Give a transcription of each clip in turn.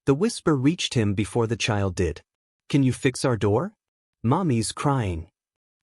The whisper reached him before the child did. "Can you fix our door? Mommy's crying."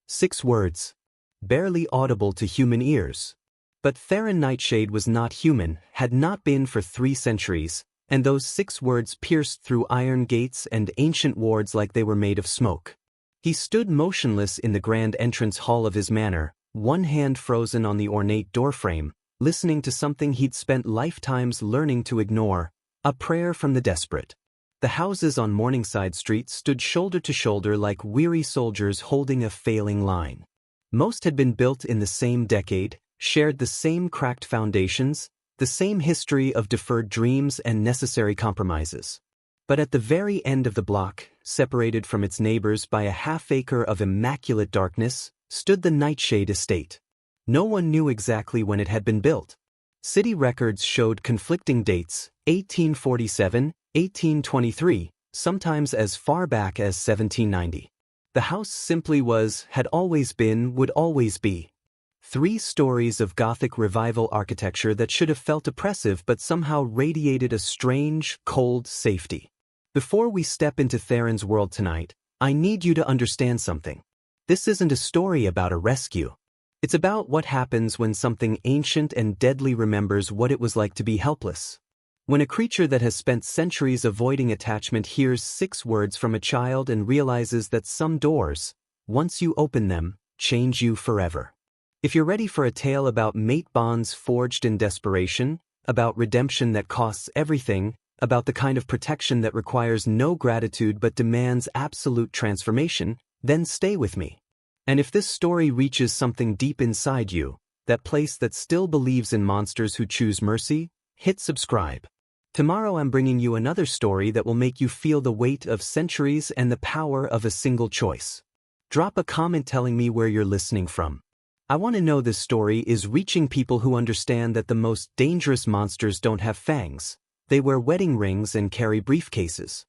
6 words. Barely audible to human ears. But Theron Nightshade was not human, had not been for 3 centuries, and those 6 words pierced through iron gates and ancient wards like they were made of smoke. He stood motionless in the grand entrance hall of his manor, one hand frozen on the ornate doorframe, listening to something he'd spent lifetimes learning to ignore, a prayer from the desperate. The houses on Morningside Street stood shoulder to shoulder like weary soldiers holding a failing line. Most had been built in the same decade, shared the same cracked foundations, the same history of deferred dreams and necessary compromises. But at the very end of the block, separated from its neighbors by a half-acre of immaculate darkness, stood the Nightshade estate. No one knew exactly when it had been built. City records showed conflicting dates, 1847, 1823, sometimes as far back as 1790. The house simply was, had always been, would always be. 3 stories of Gothic revival architecture that should have felt oppressive but somehow radiated a strange, cold safety. Before we step into Theron's world tonight, I need you to understand something. This isn't a story about a rescue. It's about what happens when something ancient and deadly remembers what it was like to be helpless. When a creature that has spent centuries avoiding attachment hears 6 words from a child and realizes that some doors, once you open them, change you forever. If you're ready for a tale about mate bonds forged in desperation, about redemption that costs everything, about the kind of protection that requires no gratitude but demands absolute transformation, then stay with me. And if this story reaches something deep inside you, that place that still believes in monsters who choose mercy, hit subscribe. Tomorrow I'm bringing you another story that will make you feel the weight of centuries and the power of a single choice. Drop a comment telling me where you're listening from. I want to know this story is reaching people who understand that the most dangerous monsters don't have fangs. They wear wedding rings and carry briefcases.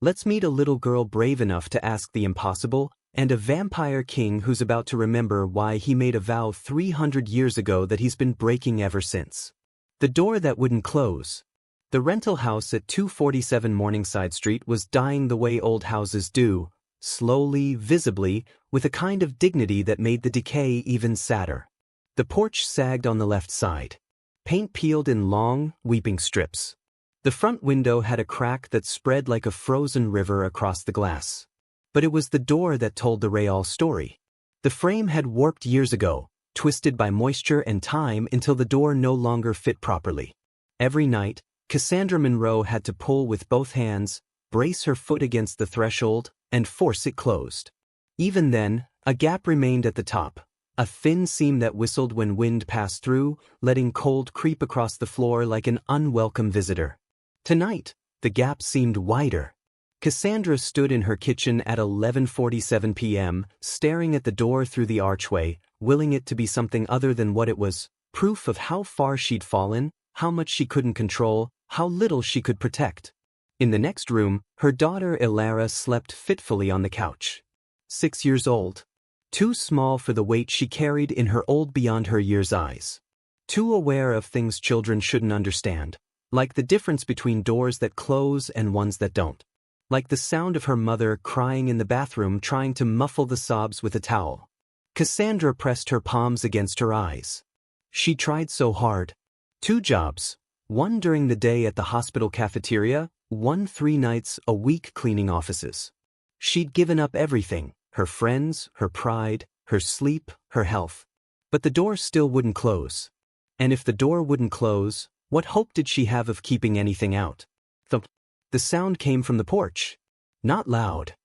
Let's meet a little girl brave enough to ask the impossible, and a vampire king who's about to remember why he made a vow 300 years ago that he's been breaking ever since. The door that wouldn't close. The rental house at 247 Morningside Street was dying the way old houses do, slowly, visibly, with a kind of dignity that made the decay even sadder. The porch sagged on the left side. Paint peeled in long, weeping strips. The front window had a crack that spread like a frozen river across the glass. But it was the door that told the Real story. The frame had warped years ago, twisted by moisture and time until the door no longer fit properly. Every night, Cassandra Monroe had to pull with both hands, brace her foot against the threshold, and force it closed. Even then, a gap remained at the top. A thin seam that whistled when wind passed through, letting cold creep across the floor like an unwelcome visitor. Tonight, the gap seemed wider. Cassandra stood in her kitchen at 11:47 p.m., staring at the door through the archway, willing it to be something other than what it was, proof of how far she'd fallen, how much she couldn't control, how little she could protect. In the next room, her daughter Ilara slept fitfully on the couch. 6 years old. Too small for the weight she carried in her old beyond her years eyes. Too aware of things children shouldn't understand, like the difference between doors that close and ones that don't. Like the sound of her mother crying in the bathroom trying to muffle the sobs with a towel. Cassandra pressed her palms against her eyes. She tried so hard. 2 jobs, one during the day at the hospital cafeteria, one 3 nights a week cleaning offices. She'd given up everything. Her friends, her pride, her sleep, her health. But the door still wouldn't close. And if the door wouldn't close, what hope did she have of keeping anything out? Thump. The sound came from the porch. Not loud.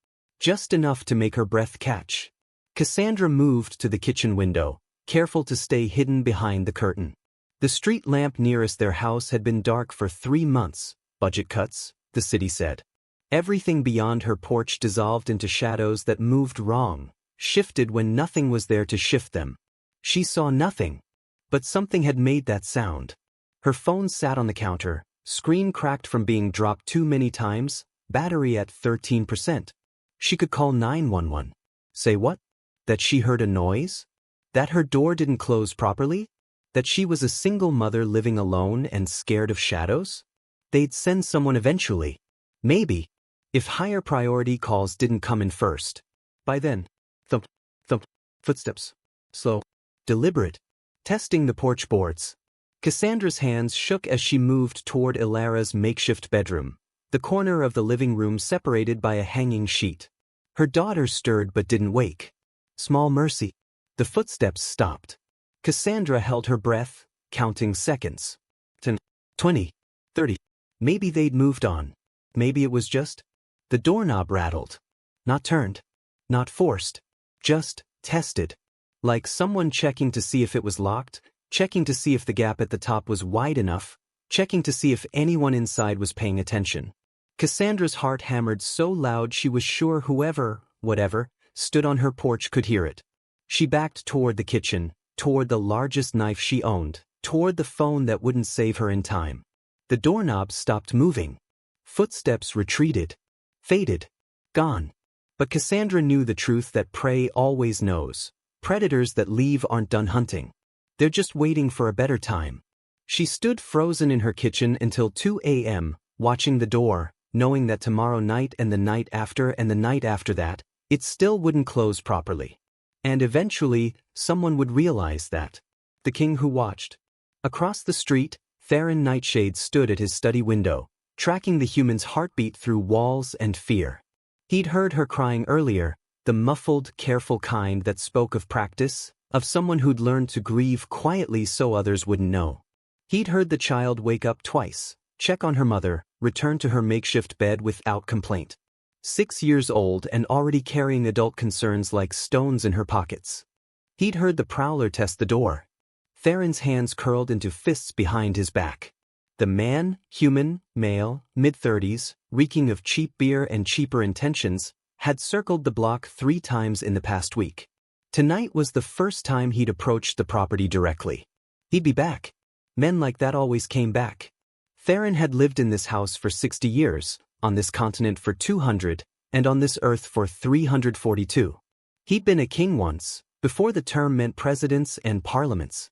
Just enough to make her breath catch. Cassandra moved to the kitchen window, careful to stay hidden behind the curtain. The street lamp nearest their house had been dark for 3 months. Budget cuts, the city said. Everything beyond her porch dissolved into shadows that moved wrong, shifted when nothing was there to shift them. She saw nothing. But something had made that sound. Her phone sat on the counter, screen cracked from being dropped too many times, battery at 13%. She could call 911. Say what? That she heard a noise? That her door didn't close properly? That she was a single mother living alone and scared of shadows? They'd send someone eventually. Maybe. If higher priority calls didn't come in first. By then. Thump, thump, footsteps. Slow. Deliberate. Testing the porch boards. Cassandra's hands shook as she moved toward Ilara's makeshift bedroom, the corner of the living room separated by a hanging sheet. Her daughter stirred but didn't wake. Small mercy. The footsteps stopped. Cassandra held her breath, counting seconds. 10, 20, 30. Maybe they'd moved on. Maybe it was just. The doorknob rattled. Not turned. Not forced. Just tested. Like someone checking to see if it was locked, checking to see if the gap at the top was wide enough, checking to see if anyone inside was paying attention. Cassandra's heart hammered so loud she was sure whoever, whatever, stood on her porch could hear it. She backed toward the kitchen, toward the largest knife she owned, toward the phone that wouldn't save her in time. The doorknob stopped moving. Footsteps retreated. Faded. Gone. But Cassandra knew the truth that prey always knows. Predators that leave aren't done hunting. They're just waiting for a better time. She stood frozen in her kitchen until 2 a.m., watching the door, knowing that tomorrow night and the night after and the night after that, it still wouldn't close properly. And eventually, someone would realize that. The king who watched. Across the street, Theron Nightshade stood at his study window, tracking the human's heartbeat through walls and fear. He'd heard her crying earlier, the muffled, careful kind that spoke of practice, of someone who'd learned to grieve quietly so others wouldn't know. He'd heard the child wake up twice, check on her mother, return to her makeshift bed without complaint. 6 years old and already carrying adult concerns like stones in her pockets. He'd heard the prowler test the door. Theron's hands curled into fists behind his back. The man, human, male, mid-30s, reeking of cheap beer and cheaper intentions, had circled the block 3 times in the past week. Tonight was the first time he'd approached the property directly. He'd be back. Men like that always came back. Theron had lived in this house for 60 years, on this continent for 200, and on this earth for 342. He'd been a king once, before the term meant presidents and parliaments.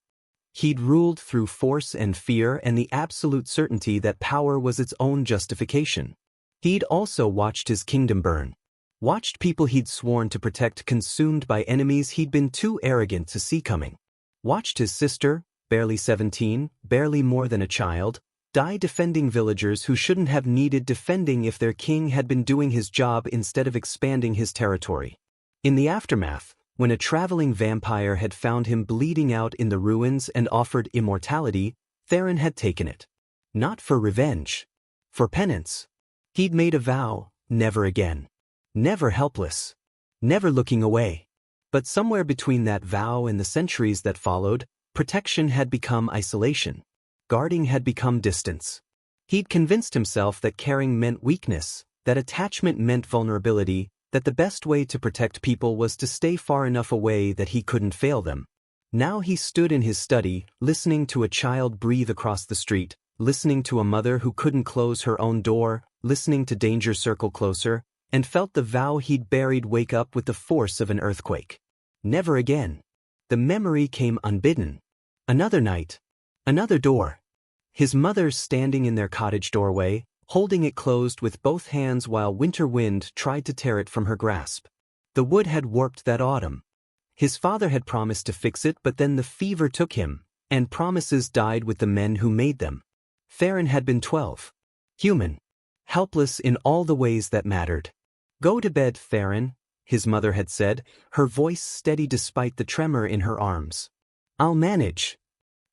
He'd ruled through force and fear and the absolute certainty that power was its own justification. He'd also watched his kingdom burn. Watched people he'd sworn to protect consumed by enemies he'd been too arrogant to see coming. Watched his sister, barely 17, barely more than a child, die defending villagers who shouldn't have needed defending if their king had been doing his job instead of expanding his territory. In the aftermath, when a traveling vampire had found him bleeding out in the ruins and offered immortality, Theron had taken it. Not for revenge. For penance. He'd made a vow, never again. Never helpless. Never looking away. But somewhere between that vow and the centuries that followed, protection had become isolation. Guarding had become distance. He'd convinced himself that caring meant weakness, that attachment meant vulnerability, that the best way to protect people was to stay far enough away that he couldn't fail them. Now he stood in his study, listening to a child breathe across the street, listening to a mother who couldn't close her own door, listening to danger circle closer, and felt the vow he'd buried wake up with the force of an earthquake. Never again. The memory came unbidden. Another night. Another door. His mother standing in their cottage doorway, holding it closed with both hands while winter wind tried to tear it from her grasp. The wood had warped that autumn. His father had promised to fix it, but then the fever took him, and promises died with the men who made them. Theron had been 12. Human. Helpless in all the ways that mattered. "Go to bed, Theron," his mother had said, her voice steady despite the tremor in her arms. "I'll manage."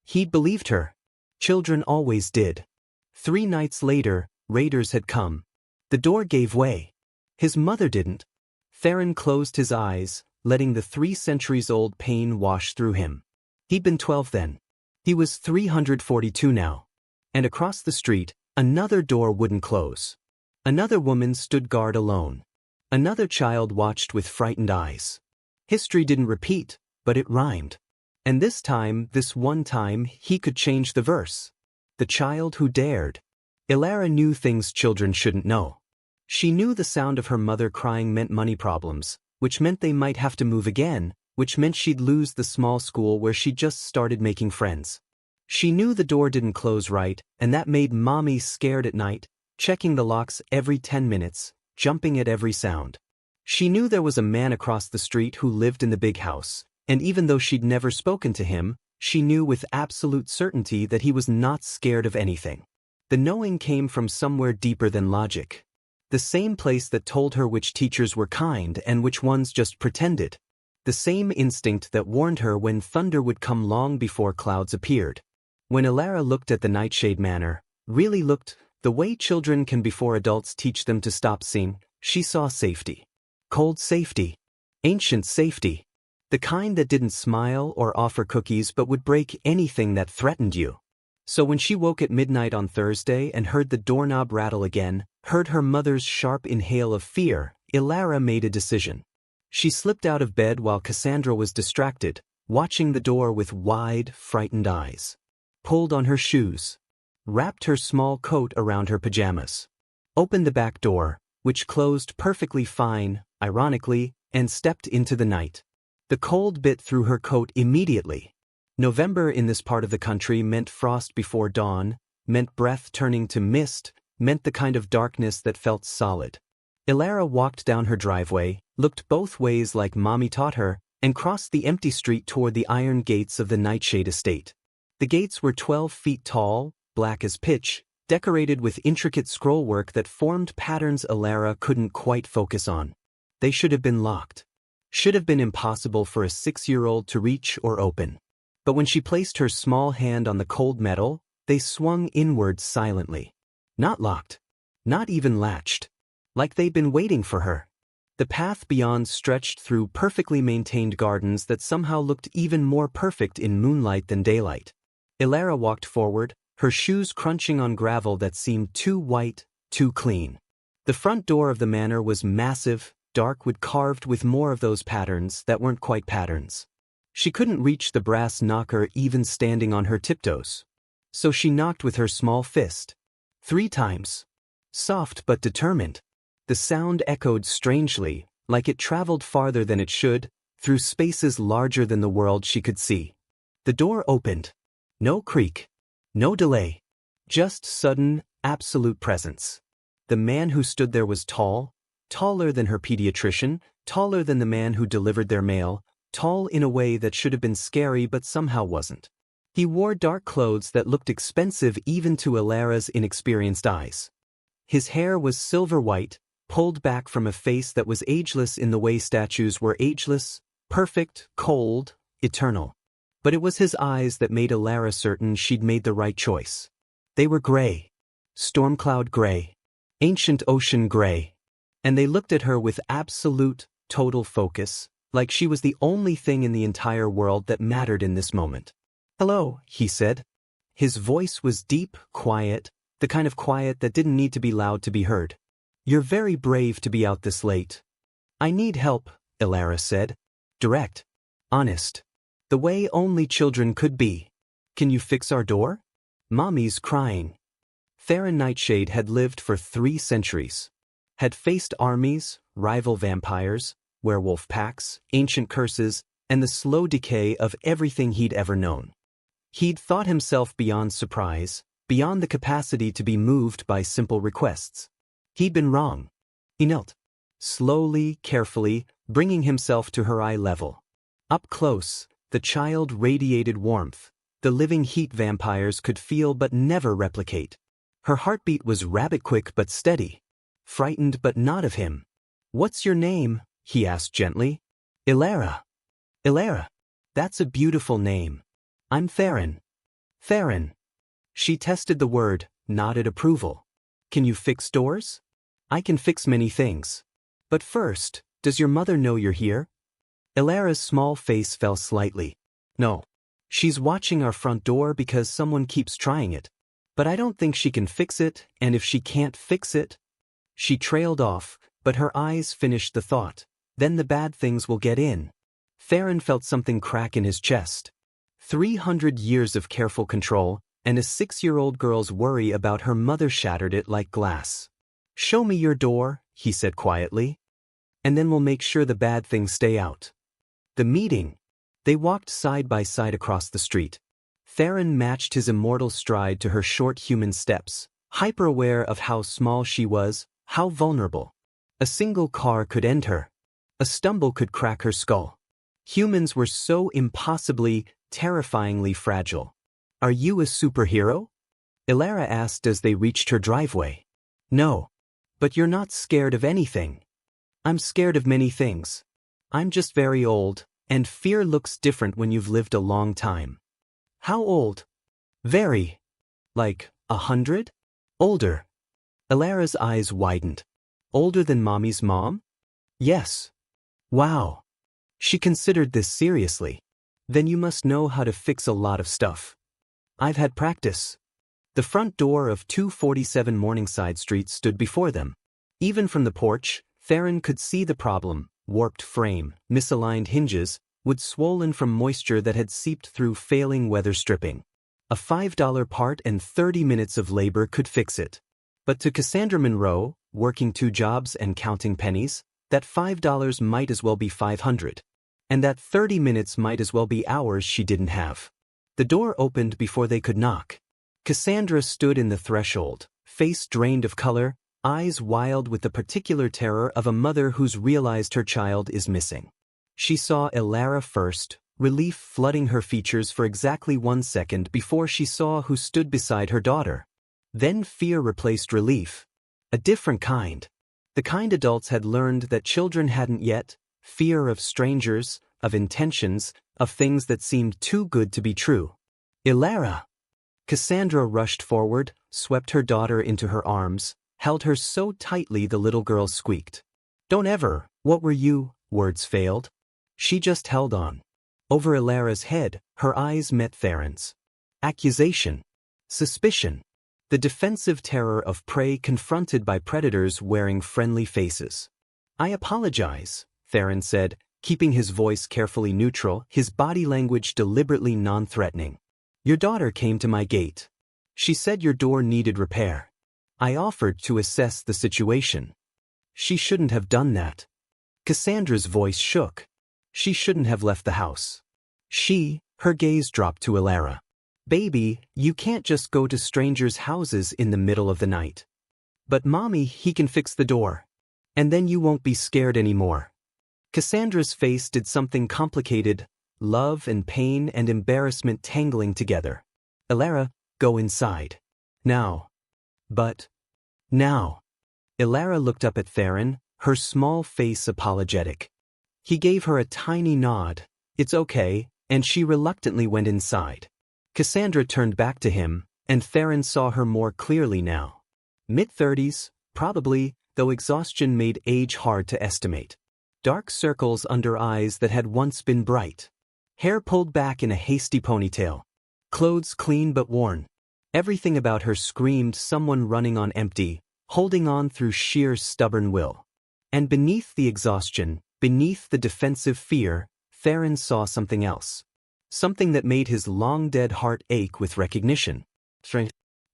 He'd believed her. Children always did. 3 nights later, raiders had come. The door gave way. His mother didn't. Theron closed his eyes, letting the 3 centuries-old pain wash through him. He'd been 12 then. He was 342 now. And across the street, another door wouldn't close. Another woman stood guard alone. Another child watched with frightened eyes. History didn't repeat, but it rhymed. And this one time, he could change the verse. The child who dared. Ilara knew things children shouldn't know. She knew the sound of her mother crying meant money problems, which meant they might have to move again, which meant she'd lose the small school where she just started making friends. She knew the door didn't close right, and that made Mommy scared at night, checking the locks every 10 minutes, jumping at every sound. She knew there was a man across the street who lived in the big house, and even though she'd never spoken to him, she knew with absolute certainty that he was not scared of anything. The knowing came from somewhere deeper than logic. The same place that told her which teachers were kind and which ones just pretended. The same instinct that warned her when thunder would come long before clouds appeared. When Elara looked at the Nightshade Manor, really looked, the way children can before adults teach them to stop seeing, she saw safety. Cold safety. Ancient safety. The kind that didn't smile or offer cookies but would break anything that threatened you. So when she woke at midnight on Thursday and heard the doorknob rattle again, heard her mother's sharp inhale of fear, Elara made a decision. She slipped out of bed while Cassandra was distracted, watching the door with wide, frightened eyes. Pulled on her shoes. Wrapped her small coat around her pajamas. Opened the back door, which closed perfectly fine, ironically, and stepped into the night. The cold bit through her coat immediately. November in this part of the country meant frost before dawn, meant breath turning to mist, meant the kind of darkness that felt solid. Elara walked down her driveway, looked both ways like Mommy taught her, and crossed the empty street toward the iron gates of the Nightshade estate. The gates were 12 feet tall, black as pitch, decorated with intricate scrollwork that formed patterns Elara couldn't quite focus on. They should have been locked. Should have been impossible for a 6-year-old to reach or open. But when she placed her small hand on the cold metal, they swung inward silently. Not locked. Not even latched. Like they'd been waiting for her. The path beyond stretched through perfectly maintained gardens that somehow looked even more perfect in moonlight than daylight. Elara walked forward, her shoes crunching on gravel that seemed too white, too clean. The front door of the manor was massive, dark wood carved with more of those patterns that weren't quite patterns. She couldn't reach the brass knocker even standing on her tiptoes. So she knocked with her small fist. 3 times. Soft but determined. The sound echoed strangely, like it traveled farther than it should, through spaces larger than the world she could see. The door opened. No creak. No delay. Just sudden, absolute presence. The man who stood there was tall, taller than her pediatrician, taller than the man who delivered their mail, tall in a way that should have been scary but somehow wasn't. He wore dark clothes that looked expensive even to Elara's inexperienced eyes. His hair was silver white, pulled back from a face that was ageless in the way statues were ageless, perfect, cold, eternal. But it was his eyes that made Elara certain she'd made the right choice. They were gray. Storm cloud gray. Ancient ocean gray. And they looked at her with absolute, total focus, like she was the only thing in the entire world that mattered in this moment. "Hello," he said. His voice was deep, quiet, the kind of quiet that didn't need to be loud to be heard. "You're very brave to be out this late." "I need help," Elara said. Direct. Honest. The way only children could be. "Can you fix our door?" Mommy's crying. Theron Nightshade had lived for 3 centuries. Had faced armies, rival vampires, werewolf packs, ancient curses, and the slow decay of everything he'd ever known. He'd thought himself beyond surprise, beyond the capacity to be moved by simple requests. He'd been wrong. He knelt. Slowly, carefully, bringing himself to her eye level. Up close, the child radiated warmth, the living heat vampires could feel but never replicate. Her heartbeat was rabbit-quick but steady. Frightened but not of him. "What's your name?" he asked gently. "Elara." "Elara. That's a beautiful name." "I'm Theron." "Theron." She tested the word, nodded approval. "Can you fix doors?" "I can fix many things. But first, does your mother know you're here?" Elara's small face fell slightly. "No. She's watching our front door because someone keeps trying it. But I don't think she can fix it, and if she can't fix it..." She trailed off, but her eyes finished the thought. "Then the bad things will get in." Theron felt something crack in his chest. 300 years of careful control, and a 6-year-old girl's worry about her mother shattered it like glass. "Show me your door," he said quietly. "And then we'll make sure the bad things stay out." The meeting. They walked side by side across the street. Theron matched his immortal stride to her short human steps, hyper-aware of how small she was, how vulnerable. A single car could end her. A stumble could crack her skull. Humans were so impossibly, terrifyingly fragile. "Are you a superhero?" Elara asked as they reached her driveway. "No. But you're not scared of anything." "I'm scared of many things. I'm just very old, and fear looks different when you've lived a long time." "How old?" "Very. Like, 100? Older." Elara's eyes widened. "Older than Mommy's mom?" "Yes." "Wow." She considered this seriously. "Then you must know how to fix a lot of stuff." "I've had practice." The front door of 247 Morningside Street stood before them. Even from the porch, Theron could see the problem: warped frame, misaligned hinges, wood swollen from moisture that had seeped through failing weather stripping. A $5 part and 30 minutes of labor could fix it. But to Cassandra Monroe, working 2 jobs and counting pennies, that $5 might as well be 500. And that 30 minutes might as well be hours she didn't have. The door opened before they could knock. Cassandra stood in the threshold, face drained of color, eyes wild with the particular terror of a mother who's realized her child is missing. She saw Elara first, relief flooding her features for exactly 1 second before she saw who stood beside her daughter. Then fear replaced relief. A different kind. The kind adults had learned that children hadn't yet: fear of strangers, of intentions, of things that seemed too good to be true. "Elara!" Cassandra rushed forward, swept her daughter into her arms, held her so tightly the little girl squeaked. "Don't ever." "What were you?" Words failed. She just held on. Over Elara's head, her eyes met Theron's. Accusation. Suspicion. The defensive terror of prey confronted by predators wearing friendly faces. "I apologize," Theron said, keeping his voice carefully neutral, his body language deliberately non-threatening. "Your daughter came to my gate. She said your door needed repair. I offered to assess the situation." "She shouldn't have done that." Cassandra's voice shook. "She shouldn't have left the house." Her gaze dropped to Elara. "Baby, you can't just go to strangers' houses in the middle of the night." "But Mommy, he can fix the door. And then you won't be scared anymore." Cassandra's face did something complicated, love and pain and embarrassment tangling together. "Elara, go inside. Now." "But." "Now." Elara looked up at Theron, her small face apologetic. He gave her a tiny nod. "It's okay," and she reluctantly went inside. Cassandra turned back to him, and Theron saw her more clearly now. Mid-30s, probably, though exhaustion made age hard to estimate. Dark circles under eyes that had once been bright. Hair pulled back in a hasty ponytail. Clothes clean but worn. Everything about her screamed someone running on empty, holding on through sheer stubborn will. And beneath the exhaustion, beneath the defensive fear, Theron saw something else. Something that made his long-dead heart ache with recognition.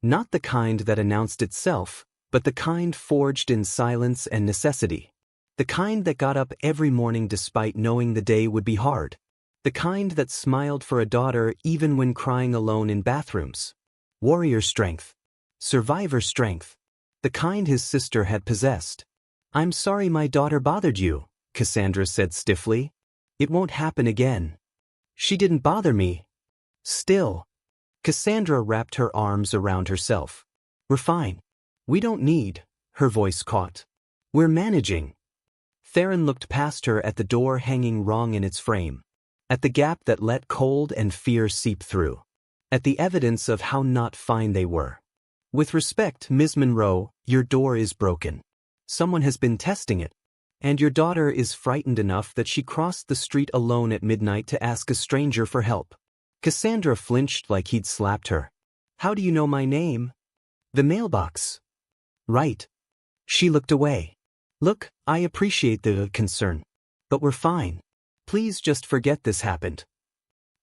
Not the kind that announced itself, but the kind forged in silence and necessity. The kind that got up every morning despite knowing the day would be hard. The kind that smiled for a daughter even when crying alone in bathrooms. Warrior strength. Survivor strength. The kind his sister had possessed. "I'm sorry my daughter bothered you," Cassandra said stiffly. "It won't happen again." "She didn't bother me." "Still." Cassandra wrapped her arms around herself. "We're fine. We don't need," her voice caught. "We're managing." Theron looked past her at the door hanging wrong in its frame. At the gap that let cold and fear seep through. At the evidence of how not fine they were. "With respect, Ms. Monroe, your door is broken. Someone has been testing it. And your daughter is frightened enough that she crossed the street alone at midnight to ask a stranger for help." Cassandra flinched like he'd slapped her. "How do you know my name?" "The mailbox." "Right." She looked away. "Look, I appreciate the concern. But we're fine. Please just forget this happened."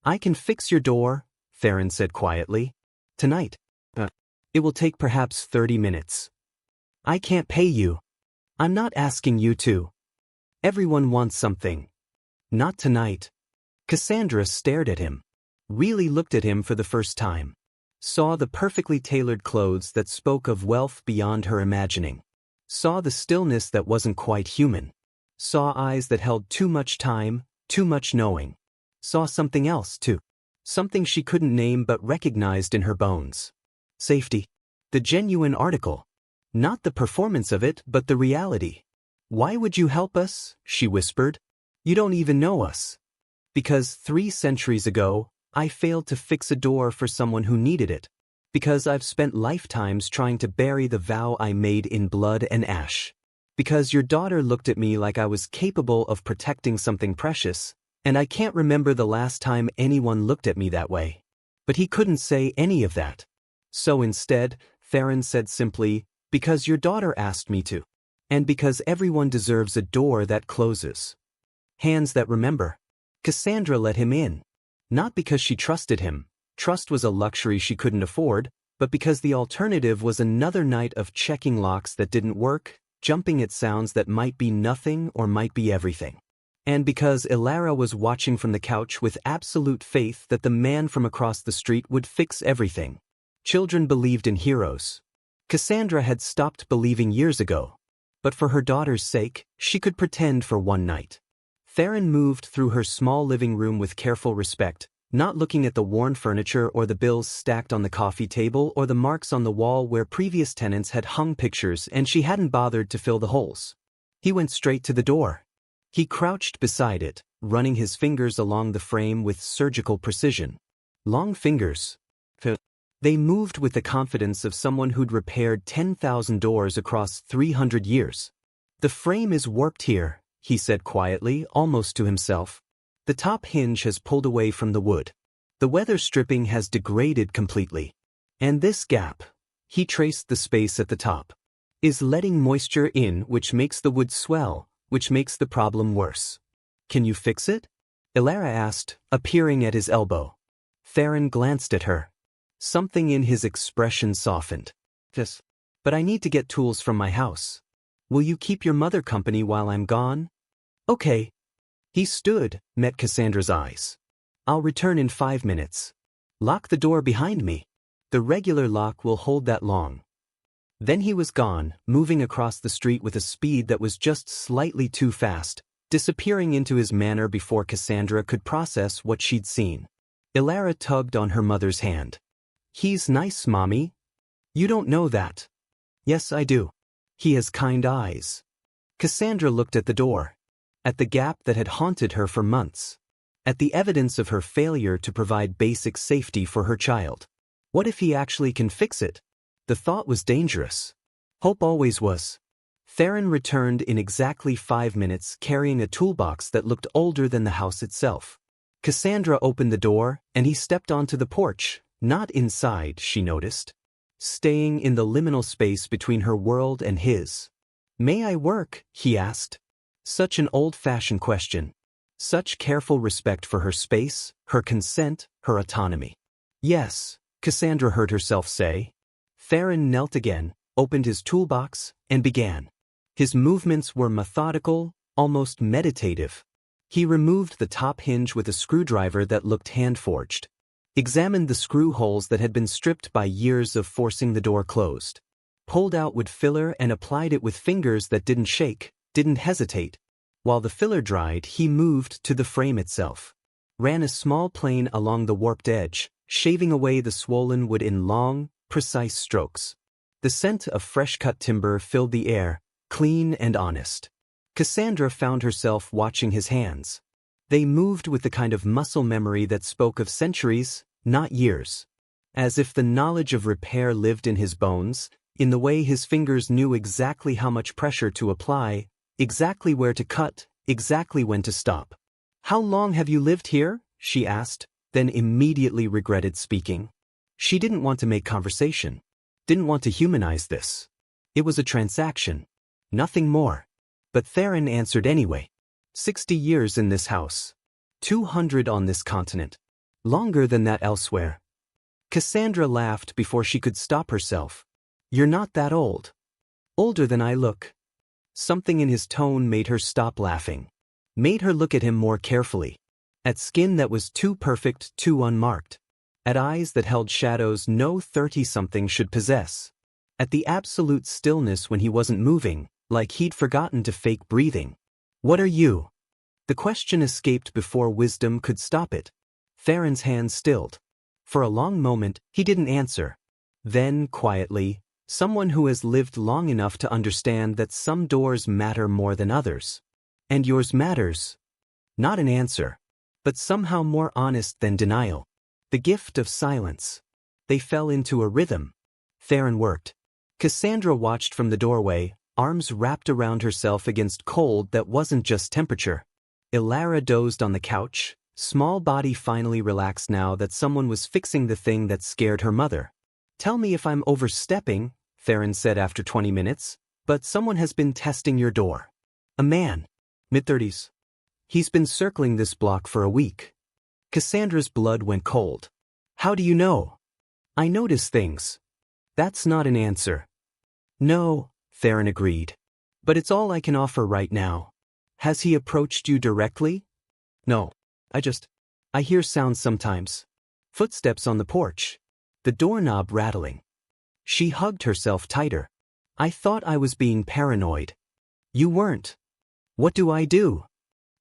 "I can fix your door," Theron said quietly. "Tonight. It will take perhaps 30 minutes. I can't pay you. I'm not asking you to. Everyone wants something. Not tonight." Cassandra stared at him. really looked at him for the first time. Saw the perfectly tailored clothes that spoke of wealth beyond her imagining. Saw the stillness that wasn't quite human. Saw eyes that held too much time, too much knowing. Saw something else, too. Something she couldn't name but recognized in her bones. Safety. The genuine article. Not the performance of it, but the reality. "Why would you help us?" she whispered. "You don't even know us." "Because 3 centuries ago, I failed to fix a door for someone who needed it. Because I've spent lifetimes trying to bury the vow I made in blood and ash. Because your daughter looked at me like I was capable of protecting something precious, and I can't remember the last time anyone looked at me that way." But he couldn't say any of that. So instead, Theron said simply, "Because your daughter asked me to. And because everyone deserves a door that closes. Hands that remember." Cassandra let him in. Not because she trusted him. Trust was a luxury she couldn't afford, but because the alternative was another night of checking locks that didn't work, jumping at sounds that might be nothing or might be everything. And because Ilara was watching from the couch with absolute faith that the man from across the street would fix everything. Children believed in heroes. Cassandra had stopped believing years ago. But for her daughter's sake, she could pretend for one night. Theron moved through her small living room with careful respect, not looking at the worn furniture or the bills stacked on the coffee table or the marks on the wall where previous tenants had hung pictures and she hadn't bothered to fill the holes. He went straight to the door. He crouched beside it, running his fingers along the frame with surgical precision. Long fingers. They moved with the confidence of someone who'd repaired 10,000 doors across 300 years. "The frame is warped here," he said quietly, almost to himself. "The top hinge has pulled away from the wood. The weather stripping has degraded completely. And this gap," he traced the space at the top, "is letting moisture in, which makes the wood swell, which makes the problem worse. Can you fix it?" Ilara asked, appearing at his elbow. Theron glanced at her. Something in his expression softened. "Yes. But I need to get tools from my house. Will you keep your mother company while I'm gone?" "Okay." He stood, met Cassandra's eyes. "I'll return in 5 minutes. Lock the door behind me. The regular lock will hold that long." Then he was gone, moving across the street with a speed that was just slightly too fast, disappearing into his manor before Cassandra could process what she'd seen. Ilara tugged on her mother's hand. "He's nice, Mommy." "You don't know that." "Yes, I do. He has kind eyes." Cassandra looked at the door. At the gap that had haunted her for months. At the evidence of her failure to provide basic safety for her child. What if he actually can fix it? The thought was dangerous. Hope always was. Theron returned in exactly 5 minutes carrying a toolbox that looked older than the house itself. Cassandra opened the door, and he stepped onto the porch, not inside, she noticed. Staying in the liminal space between her world and his. "May I work?" he asked. Such an old-fashioned question. Such careful respect for her space, her consent, her autonomy. "Yes," Cassandra heard herself say. Theron knelt again, opened his toolbox, and began. His movements were methodical, almost meditative. He removed the top hinge with a screwdriver that looked hand-forged. Examined the screw holes that had been stripped by years of forcing the door closed. Pulled out wood filler and applied it with fingers that didn't shake, didn't hesitate. While the filler dried, he moved to the frame itself. Ran a small plane along the warped edge, shaving away the swollen wood in long, precise strokes. The scent of fresh-cut timber filled the air, clean and honest. Cassandra found herself watching his hands. They moved with the kind of muscle memory that spoke of centuries, not years. As if the knowledge of repair lived in his bones, in the way his fingers knew exactly how much pressure to apply, exactly where to cut, exactly when to stop. "How long have you lived here?" she asked, then immediately regretted speaking. She didn't want to make conversation. Didn't want to humanize this. It was a transaction. Nothing more. But Theron answered anyway. 60 years in this house. 200 on this continent. Longer than that elsewhere. Cassandra laughed before she could stop herself. "You're not that old." "Older than I look." Something in his tone made her stop laughing. Made her look at him more carefully. At skin that was too perfect, too unmarked. At eyes that held shadows no 30-something should possess. At the absolute stillness when he wasn't moving, like he'd forgotten to fake breathing. "What are you?" The question escaped before wisdom could stop it. Theron's hand stilled. For a long moment, he didn't answer. Then, quietly, someone who has lived long enough to understand that some doors matter more than others. And yours matters. Not an answer, but somehow more honest than denial. The gift of silence. They fell into a rhythm. Theron worked. Cassandra watched from the doorway, arms wrapped around herself against cold that wasn't just temperature. Ilara dozed on the couch, small body finally relaxed now that someone was fixing the thing that scared her mother. "Tell me if I'm overstepping," Theron said after 20 minutes, "but someone has been testing your door. A man. Mid-30s. He's been circling this block for a week." Cassandra's blood went cold. "How do you know?" "I notice things." "That's not an answer." "No," Theron agreed. "But it's all I can offer right now." "Has he approached you directly?" "No. I hear sounds sometimes. Footsteps on the porch. The doorknob rattling." She hugged herself tighter. "I thought I was being paranoid." "You weren't." "What do I do?"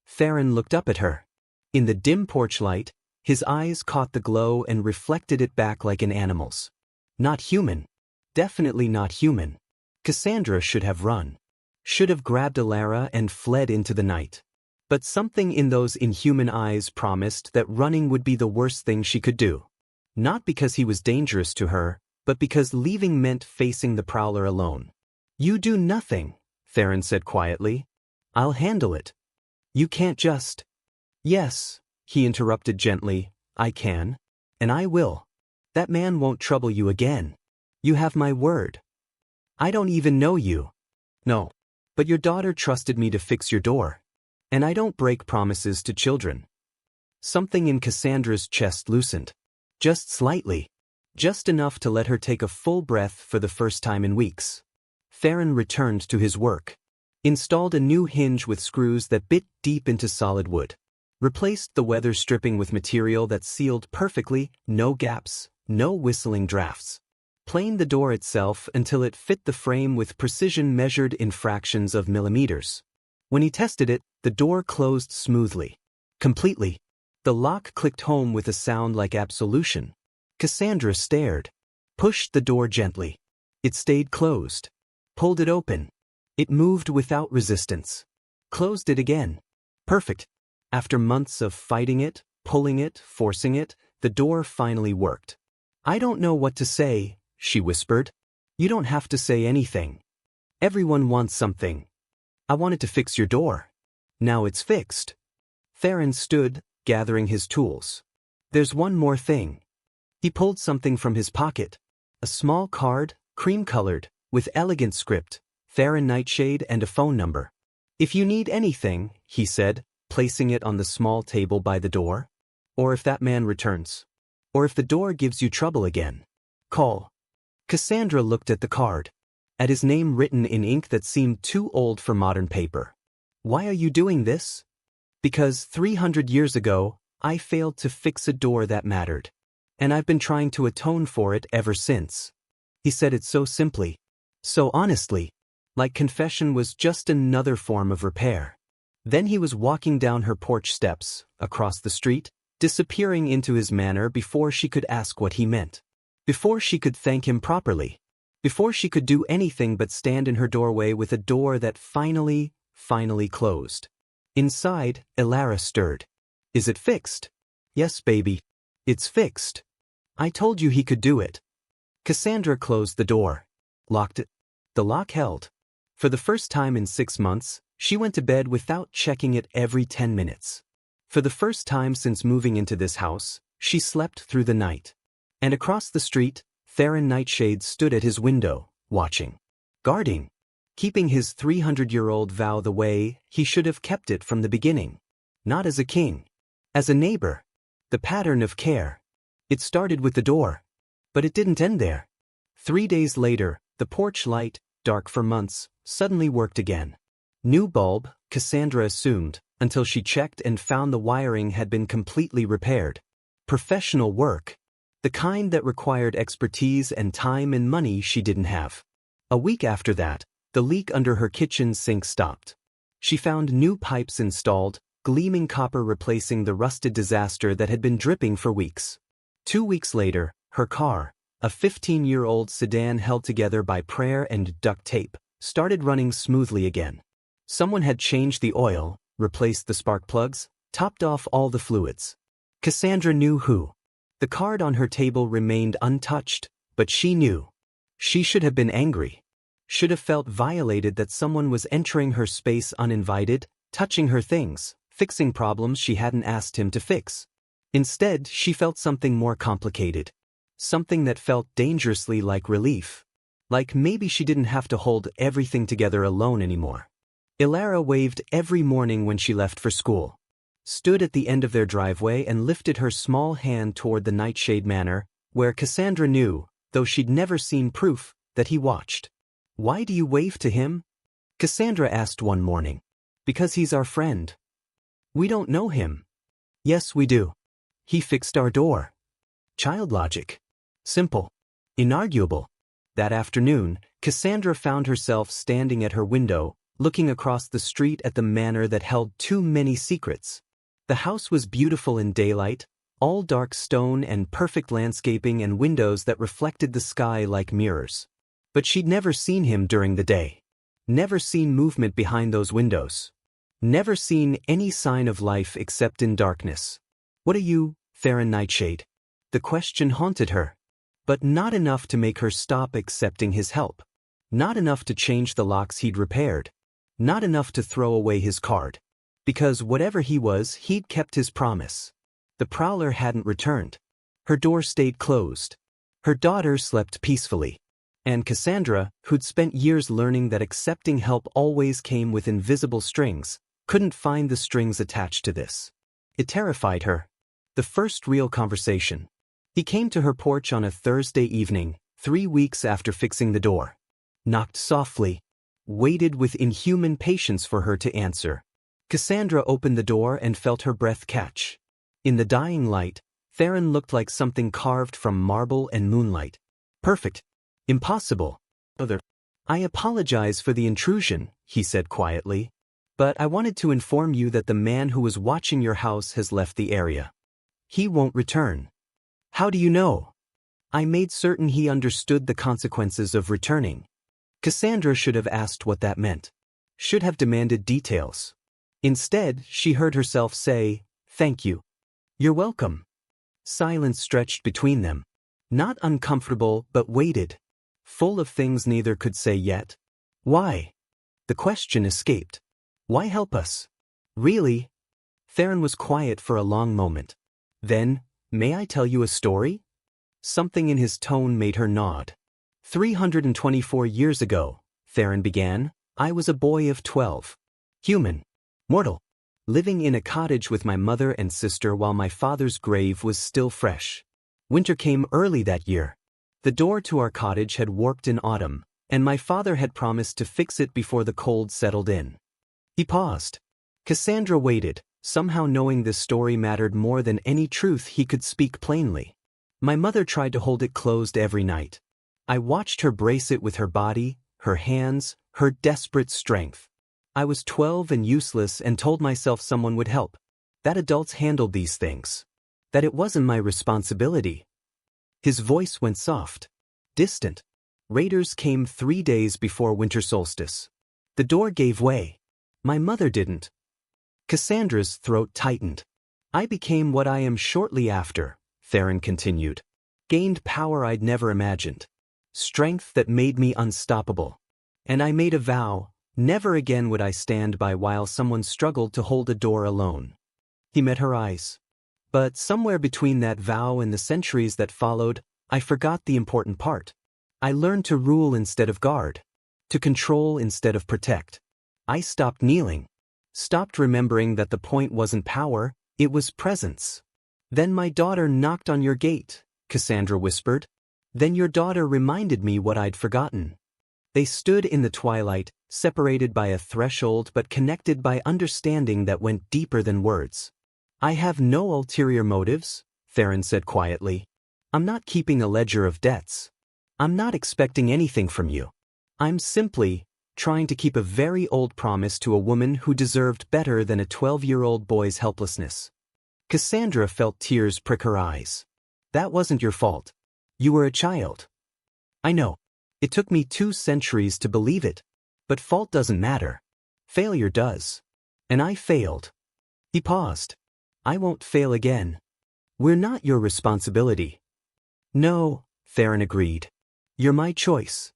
Theron looked up at her. In the dim porch light, his eyes caught the glow and reflected it back like an animal's. Not human. Definitely not human. Cassandra should have run. Should have grabbed Ilara and fled into the night. But something in those inhuman eyes promised that running would be the worst thing she could do. Not because he was dangerous to her, but because leaving meant facing the prowler alone. "You do nothing," Theron said quietly. "I'll handle it." "You can't just—" "Yes," he interrupted gently, "I can. And I will. That man won't trouble you again. You have my word." "I don't even know you." "No. But your daughter trusted me to fix your door. And I don't break promises to children." Something in Cassandra's chest loosened. Just slightly. Just enough to let her take a full breath for the first time in weeks. Theron returned to his work. Installed a new hinge with screws that bit deep into solid wood. Replaced the weather stripping with material that sealed perfectly, no gaps, no whistling drafts. Planed the door itself until it fit the frame with precision measured in fractions of millimeters. When he tested it, the door closed smoothly. Completely. The lock clicked home with a sound like absolution. Cassandra stared. Pushed the door gently. It stayed closed. Pulled it open. It moved without resistance. Closed it again. Perfect. After months of fighting it, pulling it, forcing it, the door finally worked. "I don't know what to say," she whispered. "You don't have to say anything. Everyone wants something. I wanted to fix your door. Now it's fixed." Theron stood, gathering his tools. "There's one more thing." He pulled something from his pocket. A small card, cream-colored, with elegant script, Theron Nightshade and a phone number. "If you need anything," he said, placing it on the small table by the door. "Or if that man returns. Or if the door gives you trouble again. Call." Cassandra looked at the card. At his name written in ink that seemed too old for modern paper. "Why are you doing this?" "Because 300 years ago, I failed to fix a door that mattered. And I've been trying to atone for it ever since." He said it so simply. So honestly. Like confession was just another form of repair. Then he was walking down her porch steps, across the street, disappearing into his manor before she could ask what he meant. Before she could thank him properly. Before she could do anything but stand in her doorway with a door that finally closed. Inside, Ilara stirred. "Is it fixed?" "Yes, baby. It's fixed. I told you he could do it." Cassandra closed the door. Locked it. The lock held. For the first time in 6 months, she went to bed without checking it every 10 minutes. For the first time since moving into this house, she slept through the night. And across the street, Theron Nightshade stood at his window, watching. Guarding. Keeping his 300-year-old vow the way he should have kept it from the beginning. Not as a king. As a neighbor. The pattern of care. It started with the door. But it didn't end there. 3 days later, the porch light, dark for months, suddenly worked again. New bulb, Cassandra assumed, until she checked and found the wiring had been completely repaired. Professional work. The kind that required expertise and time and money she didn't have. A week after that, the leak under her kitchen sink stopped. She found new pipes installed, gleaming copper replacing the rusted disaster that had been dripping for weeks. 2 weeks later, her car, a 15-year-old sedan held together by prayer and duct tape, started running smoothly again. Someone had changed the oil, replaced the spark plugs, topped off all the fluids. Cassandra knew who. The card on her table remained untouched, but she knew. She should have been angry. Should have felt violated that someone was entering her space uninvited, touching her things, fixing problems she hadn't asked him to fix. Instead, she felt something more complicated. Something that felt dangerously like relief. Like maybe she didn't have to hold everything together alone anymore. Ilara waved every morning when she left for school. Stood at the end of their driveway and lifted her small hand toward the Nightshade Manor, where Cassandra knew, though she'd never seen proof, that he watched. "Why do you wave to him?" Cassandra asked one morning. "Because he's our friend." "We don't know him." "Yes, we do. He fixed our door." Child logic. Simple. Inarguable. That afternoon, Cassandra found herself standing at her window, looking across the street at the manor that held too many secrets. The house was beautiful in daylight, all dark stone and perfect landscaping and windows that reflected the sky like mirrors. But she'd never seen him during the day. Never seen movement behind those windows. Never seen any sign of life except in darkness. "What are you, Theron Nightshade?" The question haunted her. But not enough to make her stop accepting his help. Not enough to change the locks he'd repaired. Not enough to throw away his card. Because whatever he was, he'd kept his promise. The prowler hadn't returned. Her door stayed closed. Her daughter slept peacefully. And Cassandra, who'd spent years learning that accepting help always came with invisible strings, couldn't find the strings attached to this. It terrified her. The first real conversation. He came to her porch on a Thursday evening, 3 weeks after fixing the door. Knocked softly. Waited with inhuman patience for her to answer. Cassandra opened the door and felt her breath catch. In the dying light, Theron looked like something carved from marble and moonlight. Perfect. Impossible. "I apologize for the intrusion," he said quietly. "But I wanted to inform you that the man who was watching your house has left the area. He won't return." "How do you know?" "I made certain he understood the consequences of returning." Cassandra should have asked what that meant. Should have demanded details. Instead, she heard herself say, "Thank you." "You're welcome." Silence stretched between them. Not uncomfortable, but weighted. Full of things neither could say yet. "Why?" The question escaped. "Why help us?" "Really?" Theron was quiet for a long moment. Then, "May I tell you a story?" Something in his tone made her nod. 324 years ago, Theron began, I was a boy of 12. Human. Mortal. Living in a cottage with my mother and sister while my father's grave was still fresh. Winter came early that year. The door to our cottage had warped in autumn, and my father had promised to fix it before the cold settled in. He paused. Cassandra waited, somehow knowing this story mattered more than any truth he could speak plainly. My mother tried to hold it closed every night. I watched her brace it with her body, her hands, her desperate strength. I was 12 and useless and told myself someone would help. That adults handled these things. That it wasn't my responsibility. His voice went soft. Distant. Raiders came 3 days before winter solstice. The door gave way. My mother didn't. Cassandra's throat tightened. I became what I am shortly after, Theron continued. Gained power I'd never imagined. Strength that made me unstoppable. And I made a vow, never again would I stand by while someone struggled to hold a door alone. He met her eyes. But somewhere between that vow and the centuries that followed, I forgot the important part. I learned to rule instead of guard. To control instead of protect. I stopped kneeling. Stopped remembering that the point wasn't power, it was presence. Then my daughter knocked on your gate, Cassandra whispered. Then your daughter reminded me what I'd forgotten. They stood in the twilight, separated by a threshold but connected by understanding that went deeper than words. I have no ulterior motives, Theron said quietly. I'm not keeping a ledger of debts. I'm not expecting anything from you. I'm simply trying to keep a very old promise to a woman who deserved better than a 12-year-old boy's helplessness. Cassandra felt tears prick her eyes. That wasn't your fault. You were a child. I know. It took me 2 centuries to believe it. But fault doesn't matter. Failure does. And I failed. He paused. I won't fail again. We're not your responsibility. No, Theron agreed. You're my choice.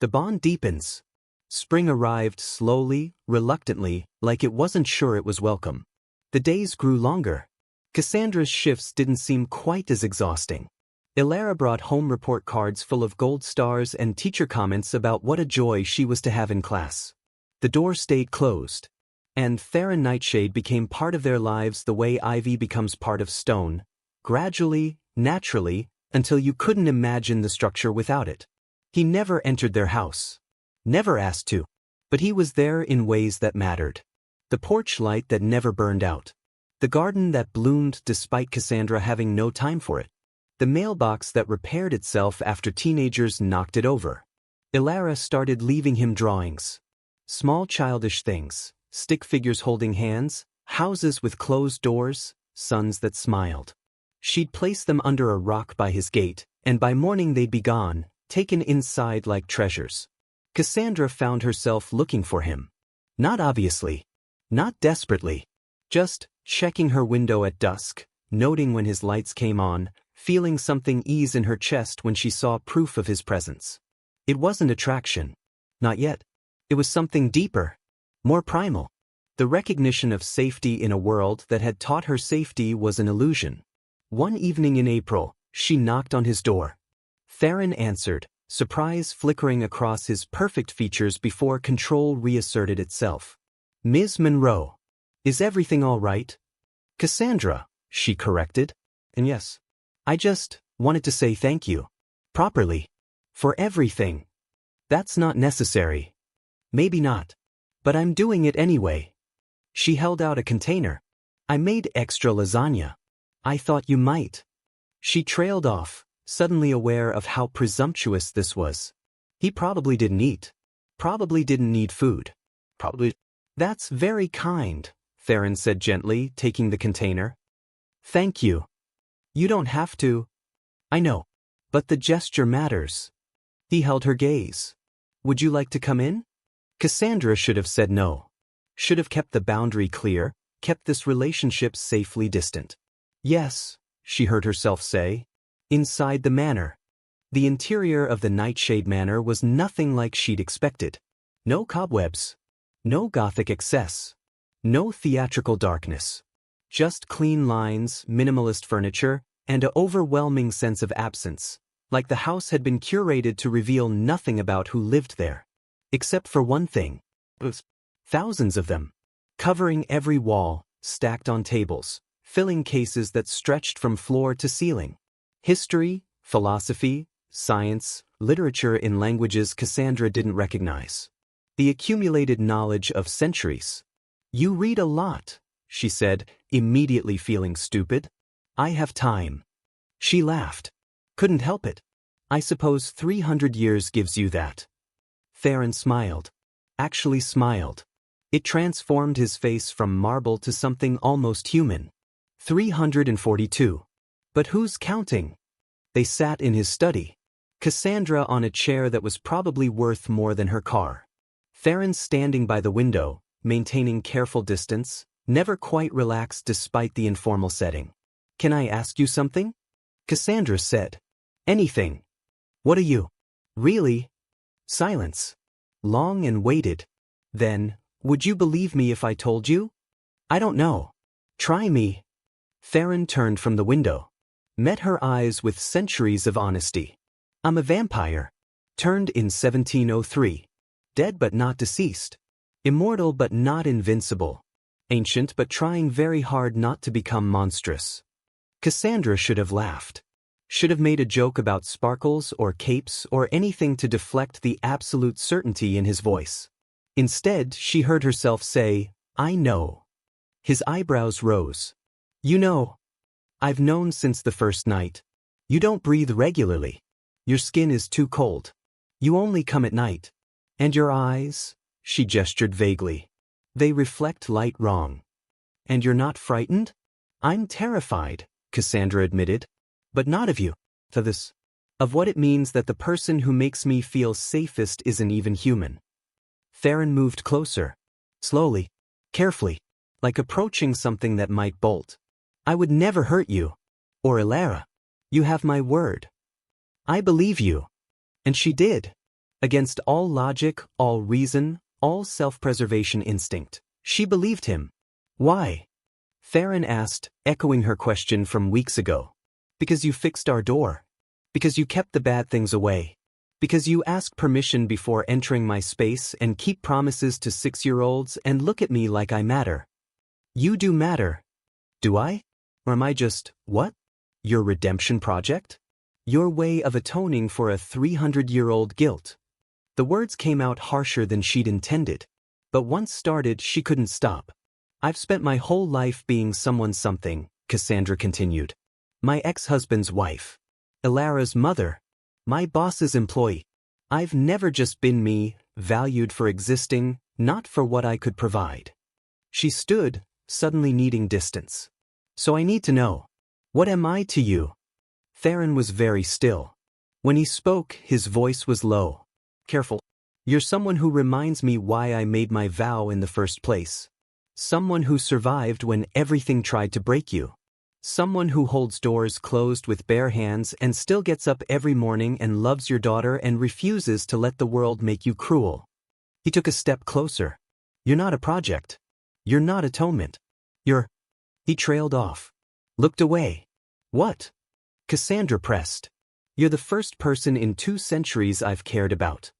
The bond deepens. Spring arrived slowly, reluctantly, like it wasn't sure it was welcome. The days grew longer. Cassandra's shifts didn't seem quite as exhausting. Ilara brought home report cards full of gold stars and teacher comments about what a joy she was to have in class. The door stayed closed. And Theron Nightshade became part of their lives the way ivy becomes part of stone, gradually, naturally, until you couldn't imagine the structure without it. He never entered their house. Never asked to. But he was there in ways that mattered. The porch light that never burned out. The garden that bloomed despite Cassandra having no time for it. The mailbox that repaired itself after teenagers knocked it over. Ilara started leaving him drawings. Small childish things, stick figures holding hands, houses with closed doors, suns that smiled. She'd place them under a rock by his gate, and by morning they'd be gone, taken inside like treasures. Cassandra found herself looking for him. Not obviously. Not desperately. Just checking her window at dusk, noting when his lights came on, feeling something ease in her chest when she saw proof of his presence. It wasn't attraction. Not yet. It was something deeper. More primal. The recognition of safety in a world that had taught her safety was an illusion. One evening in April, she knocked on his door. Theron answered, surprise flickering across his perfect features before control reasserted itself. Ms. Monroe. Is everything all right? Cassandra, she corrected. And yes. I just wanted to say thank you. Properly. For everything. That's not necessary. Maybe not. But I'm doing it anyway. She held out a container. I made extra lasagna. I thought you might. She trailed off, suddenly aware of how presumptuous this was. He probably didn't eat. Probably didn't need food. Probably. That's very kind, Theron said gently, taking the container. Thank you. You don't have to. I know. But the gesture matters. He held her gaze. Would you like to come in? Cassandra should have said no. Should have kept the boundary clear, kept this relationship safely distant. Yes, she heard herself say. Inside the manor. The interior of the Nightshade Manor was nothing like she'd expected. No cobwebs. No gothic excess. No theatrical darkness. Just clean lines, minimalist furniture, and an overwhelming sense of absence, like the house had been curated to reveal nothing about who lived there. Except for one thing. Thousands of them. Covering every wall, stacked on tables, filling cases that stretched from floor to ceiling. History, philosophy, science, literature in languages Cassandra didn't recognize. The accumulated knowledge of centuries. You read a lot, she said, immediately feeling stupid. I have time. She laughed. Couldn't help it. I suppose 300 years gives you that. Theron smiled. Actually smiled. It transformed his face from marble to something almost human. 342. But who's counting? They sat in his study. Cassandra on a chair that was probably worth more than her car. Theron standing by the window, maintaining careful distance, never quite relaxed despite the informal setting. Can I ask you something? Cassandra said. Anything. What are you? Really? Silence. Long and waited. Then, would you believe me if I told you? I don't know. Try me. Theron turned from the window. Met her eyes with centuries of honesty. I'm a vampire. Turned in 1703. Dead but not deceased. Immortal but not invincible. Ancient but trying very hard not to become monstrous. Cassandra should have laughed. Should have made a joke about sparkles or capes or anything to deflect the absolute certainty in his voice. Instead, she heard herself say, "I know." His eyebrows rose. "You know. I've known since the first night. You don't breathe regularly. Your skin is too cold. You only come at night. And your eyes," she gestured vaguely. "They reflect light wrong. And you're not frightened?" "I'm terrified," Cassandra admitted. "But not of you. Of what it means that the person who makes me feel safest isn't even human." Theron moved closer. Slowly. Carefully. Like approaching something that might bolt. "I would never hurt you. Or Ilara. You have my word. I believe you." And she did. Against all logic, all reason, all self-preservation instinct. She believed him. "Why?" Theron asked, echoing her question from weeks ago. "Because you fixed our door. Because you kept the bad things away. Because you ask permission before entering my space and keep promises to 6-year-olds and look at me like I matter." "You do matter." "Do I? Or am I just, what? Your redemption project? Your way of atoning for a 300-year-old guilt?" The words came out harsher than she'd intended. But once started, she couldn't stop. "I've spent my whole life being someone's something," Cassandra continued. "My ex-husband's wife. Ilara's mother. My boss's employee. I've never just been me, valued for existing, not for what I could provide." She stood, suddenly needing distance. "So I need to know. What am I to you?" Theron was very still. When he spoke, his voice was low. "Careful. You're someone who reminds me why I made my vow in the first place. Someone who survived when everything tried to break you. Someone who holds doors closed with bare hands and still gets up every morning and loves your daughter and refuses to let the world make you cruel." He took a step closer. "You're not a project. You're not atonement. You're—" He trailed off. Looked away. "What?" Cassandra pressed. "You're the first person in 2 centuries I've cared about."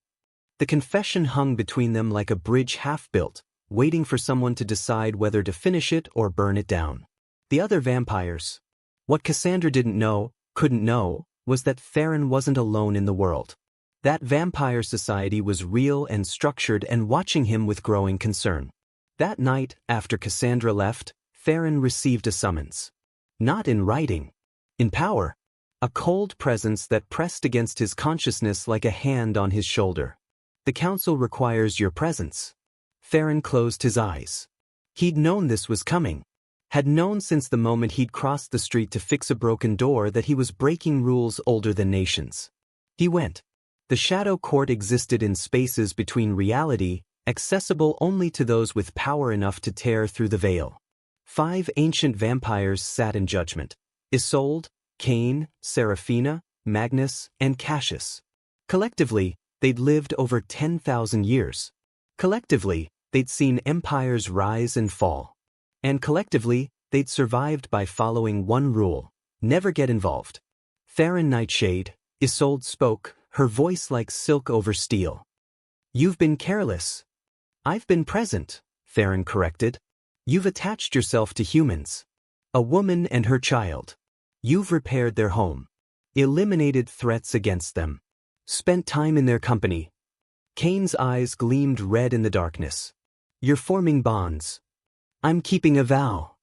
The confession hung between them like a bridge half-built, waiting for someone to decide whether to finish it or burn it down. The other vampires. What Cassandra didn't know, couldn't know, was that Theron wasn't alone in the world. That vampire society was real and structured and watching him with growing concern. That night, after Cassandra left, Theron received a summons. Not in writing. In power. A cold presence that pressed against his consciousness like a hand on his shoulder. "The council requires your presence." Theron closed his eyes. He'd known this was coming. Had known since the moment he'd crossed the street to fix a broken door that he was breaking rules older than nations. He went. The shadow court existed in spaces between reality, accessible only to those with power enough to tear through the veil. 5 ancient vampires sat in judgment. Isolde, Cain, Seraphina, Magnus, and Cassius. Collectively, they'd lived over 10,000 years. Collectively, they'd seen empires rise and fall. And collectively, they'd survived by following one rule: never get involved. "Theron Nightshade," Isolde spoke, her voice like silk over steel. "You've been careless." "I've been present," Theron corrected. "You've attached yourself to humans. A woman and her child. You've repaired their home. Eliminated threats against them. Spent time in their company." Cain's eyes gleamed red in the darkness. "You're forming bonds." "I'm keeping a vow."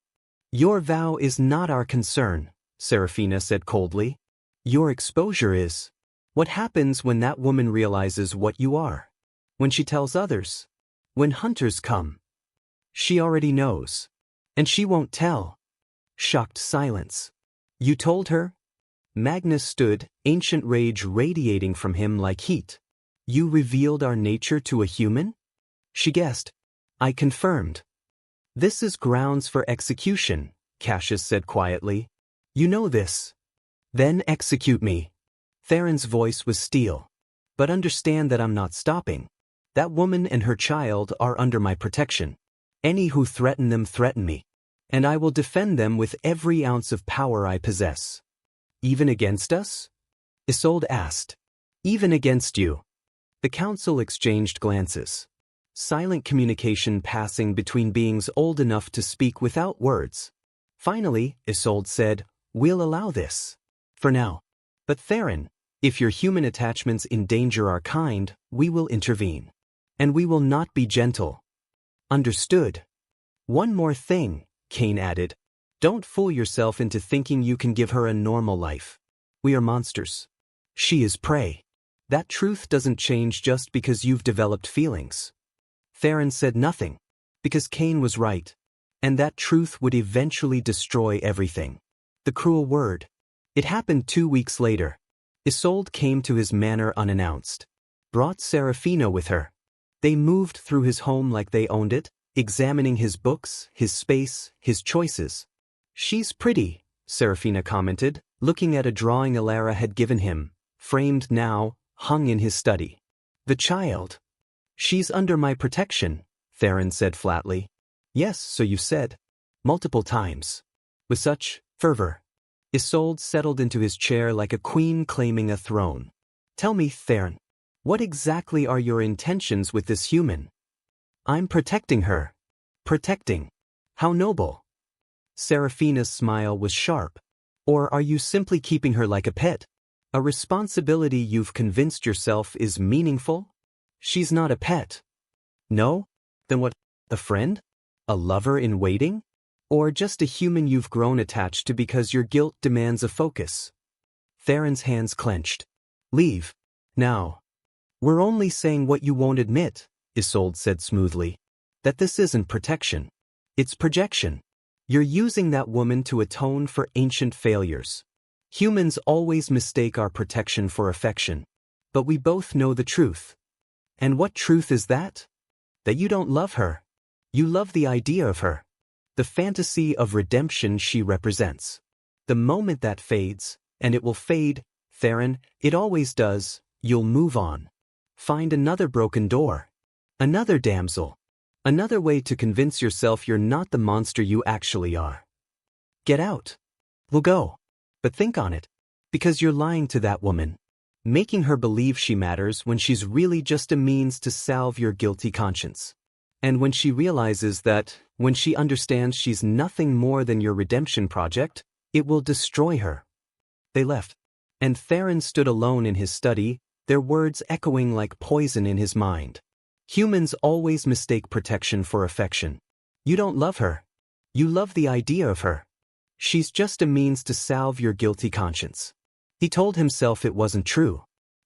"Your vow is not our concern," Seraphina said coldly. "Your exposure is. What happens when that woman realizes what you are? When she tells others? When hunters come?" "She already knows. And she won't tell." Shocked silence. "You told her?" Magnus stood, ancient rage radiating from him like heat. "You revealed our nature to a human?" She guessed. "I confirmed." "This is grounds for execution," Cassius said quietly. "You know this. Then execute me." Theron's voice was steel. "But understand that I'm not stopping. That woman and her child are under my protection. Any who threaten them threaten me. And I will defend them with every ounce of power I possess." "Even against us?" Isolde asked. "Even against you." The council exchanged glances. Silent communication passing between beings old enough to speak without words. Finally, Isolde said, "We'll allow this. For now." But Theron, if your human attachments endanger our kind, we will intervene. And we will not be gentle. Understood? One more thing, Cain added. Don't fool yourself into thinking you can give her a normal life. We are monsters. She is prey. That truth doesn't change just because you've developed feelings. Theron said nothing, because Cain was right, and that truth would eventually destroy everything. The cruel word. It happened 2 weeks later. Isolde came to his manor unannounced. Brought Serafina with her. They moved through his home like they owned it, examining his books, his space, his choices. She's pretty, Serafina commented, looking at a drawing Alara had given him, framed now, hung in his study. The child. She's under my protection, Theron said flatly. Yes, so you've said. Multiple times. With such fervor. Isolde settled into his chair like a queen claiming a throne. Tell me, Theron, what exactly are your intentions with this human? I'm protecting her. Protecting. How noble. Serafina's smile was sharp. Or are you simply keeping her like a pet? A responsibility you've convinced yourself is meaningful? She's not a pet. No? Then what? A friend? A lover in waiting? Or just a human you've grown attached to because your guilt demands a focus? Theron's hands clenched. Leave. Now. We're only saying what you won't admit, Isolde said smoothly. That this isn't protection. It's projection. You're using that woman to atone for ancient failures. Humans always mistake our protection for affection. But we both know the truth. And what truth is that? That you don't love her. You love the idea of her. The fantasy of redemption she represents. The moment that fades, and it will fade, Theron, it always does, you'll move on. Find another broken door. Another damsel. Another way to convince yourself you're not the monster you actually are. Get out. We'll go. But think on it. Because you're lying to that woman. Making her believe she matters when she's really just a means to salve your guilty conscience. And when she realizes that, when she understands she's nothing more than your redemption project, it will destroy her. They left. And Theron stood alone in his study, their words echoing like poison in his mind. Humans always mistake protection for affection. You don't love her. You love the idea of her. She's just a means to salve your guilty conscience. He told himself it wasn't true.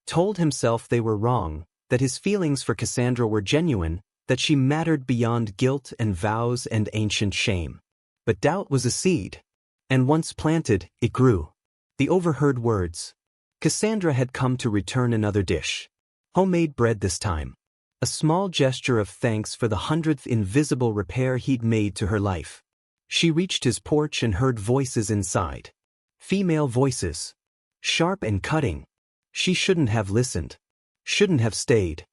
Told himself they were wrong, that his feelings for Cassandra were genuine, that she mattered beyond guilt and vows and ancient shame. But doubt was a seed. And once planted, it grew. The overheard words. Cassandra had come to return another dish. Homemade bread this time. A small gesture of thanks for the 100th invisible repair he'd made to her life. She reached his porch and heard voices inside. Female voices. Sharp and cutting. She shouldn't have listened. Shouldn't have stayed.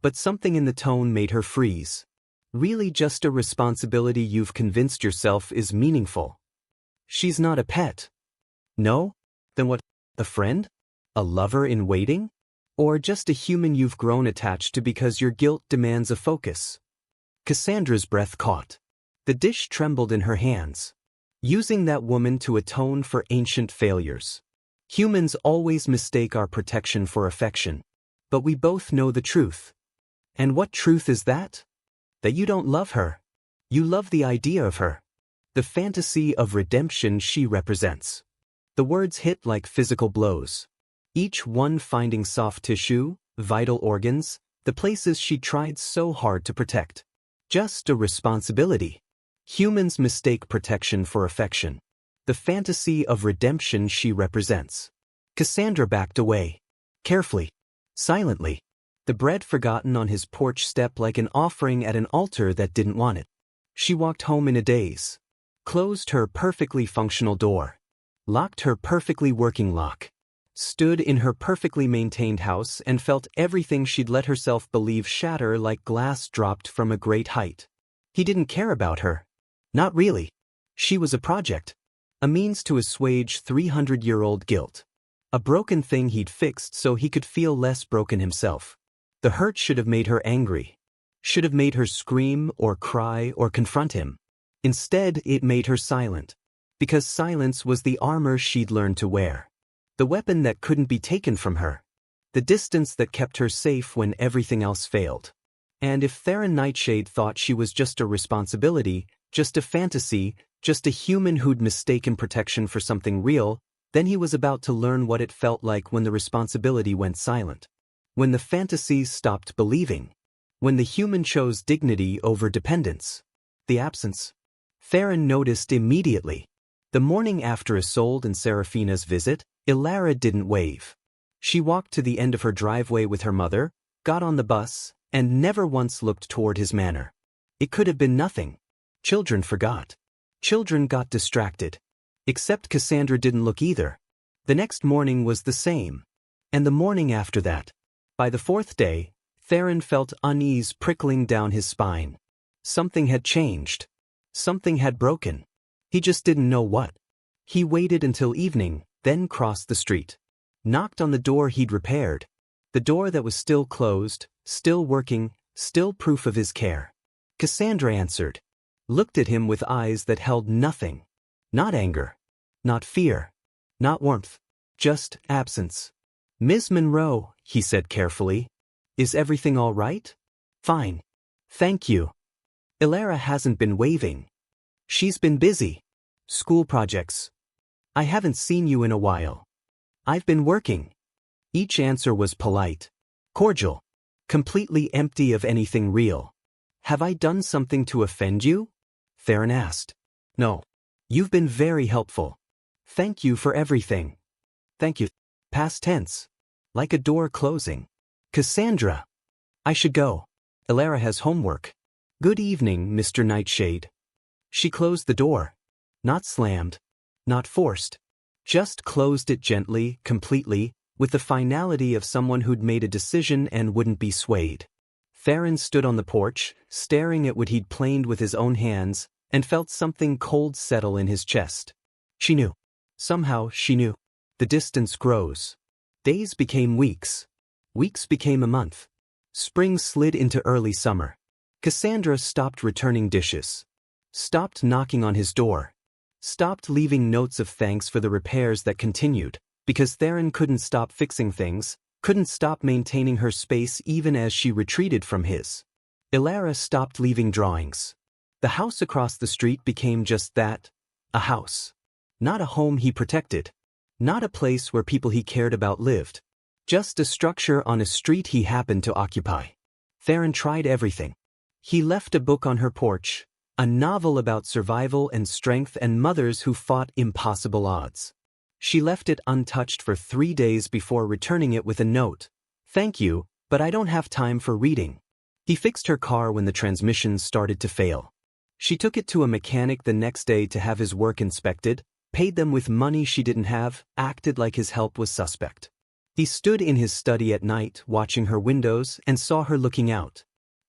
But something in the tone made her freeze. Really just a responsibility you've convinced yourself is meaningful. She's not a pet. No? Then what? A friend? A lover in waiting? Or just a human you've grown attached to because your guilt demands a focus? Cassandra's breath caught. The dish trembled in her hands. Using that woman to atone for ancient failures. Humans always mistake our protection for affection. But we both know the truth. And what truth is that? That you don't love her. You love the idea of her. The fantasy of redemption she represents. The words hit like physical blows. Each one finding soft tissue, vital organs, the places she tried so hard to protect. Just a responsibility. Humans mistake protection for affection. The fantasy of redemption she represents. Cassandra backed away. Carefully. Silently. The bread forgotten on his porch step like an offering at an altar that didn't want it. She walked home in a daze. Closed her perfectly functional door. Locked her perfectly working lock. Stood in her perfectly maintained house and felt everything she'd let herself believe shatter like glass dropped from a great height. He didn't care about her. Not really. She was a project. A means to assuage 300-year-old guilt. A broken thing he'd fixed so he could feel less broken himself. The hurt should have made her angry. Should have made her scream or cry or confront him. Instead, it made her silent. Because silence was the armor she'd learned to wear. The weapon that couldn't be taken from her. The distance that kept her safe when everything else failed. And if Theron Nightshade thought she was just a responsibility, just a fantasy, just a human who'd mistaken protection for something real, then he was about to learn what it felt like when the responsibility went silent. When the fantasies stopped believing. When the human chose dignity over dependence. The absence. Theron noticed immediately. The morning after Isolde and Seraphina's visit, Ilara didn't wave. She walked to the end of her driveway with her mother, got on the bus, and never once looked toward his manor. It could have been nothing. Children forgot. Children got distracted. Except Cassandra didn't look either. The next morning was the same. And the morning after that. By the fourth day, Theron felt unease prickling down his spine. Something had changed. Something had broken. He just didn't know what. He waited until evening, then crossed the street. Knocked on the door he'd repaired. The door that was still closed, still working, still proof of his care. Cassandra answered. Looked at him with eyes that held nothing. Not anger. Not fear. Not warmth. Just absence. Ms. Monroe, he said carefully. Is everything all right? Fine. Thank you. Ilara hasn't been waving. She's been busy. School projects. I haven't seen you in a while. I've been working. Each answer was polite. Cordial. Completely empty of anything real. Have I done something to offend you? Theron asked. No. You've been very helpful. Thank you for everything. Thank you. Past tense. Like a door closing. Cassandra. I should go. Ilara has homework. Good evening, Mr. Nightshade. She closed the door. Not slammed. Not forced. Just closed it gently, completely, with the finality of someone who'd made a decision and wouldn't be swayed. Theron stood on the porch, staring at what he'd planed with his own hands, and felt something cold settle in his chest. She knew. Somehow she knew. The distance grows. Days became weeks. Weeks became a month. Spring slid into early summer. Cassandra stopped returning dishes. Stopped knocking on his door. Stopped leaving notes of thanks for the repairs that continued, because Theron couldn't stop fixing things, couldn't stop maintaining her space even as she retreated from his. Ilara stopped leaving drawings. The house across the street became just that, a house. Not a home he protected. Not a place where people he cared about lived. Just a structure on a street he happened to occupy. Theron tried everything. He left a book on her porch, a novel about survival and strength and mothers who fought impossible odds. She left it untouched for 3 days before returning it with a note. Thank you, but I don't have time for reading. He fixed her car when the transmission started to fail. She took it to a mechanic the next day to have his work inspected, paid them with money she didn't have, acted like his help was suspect. He stood in his study at night, watching her windows, and saw her looking out.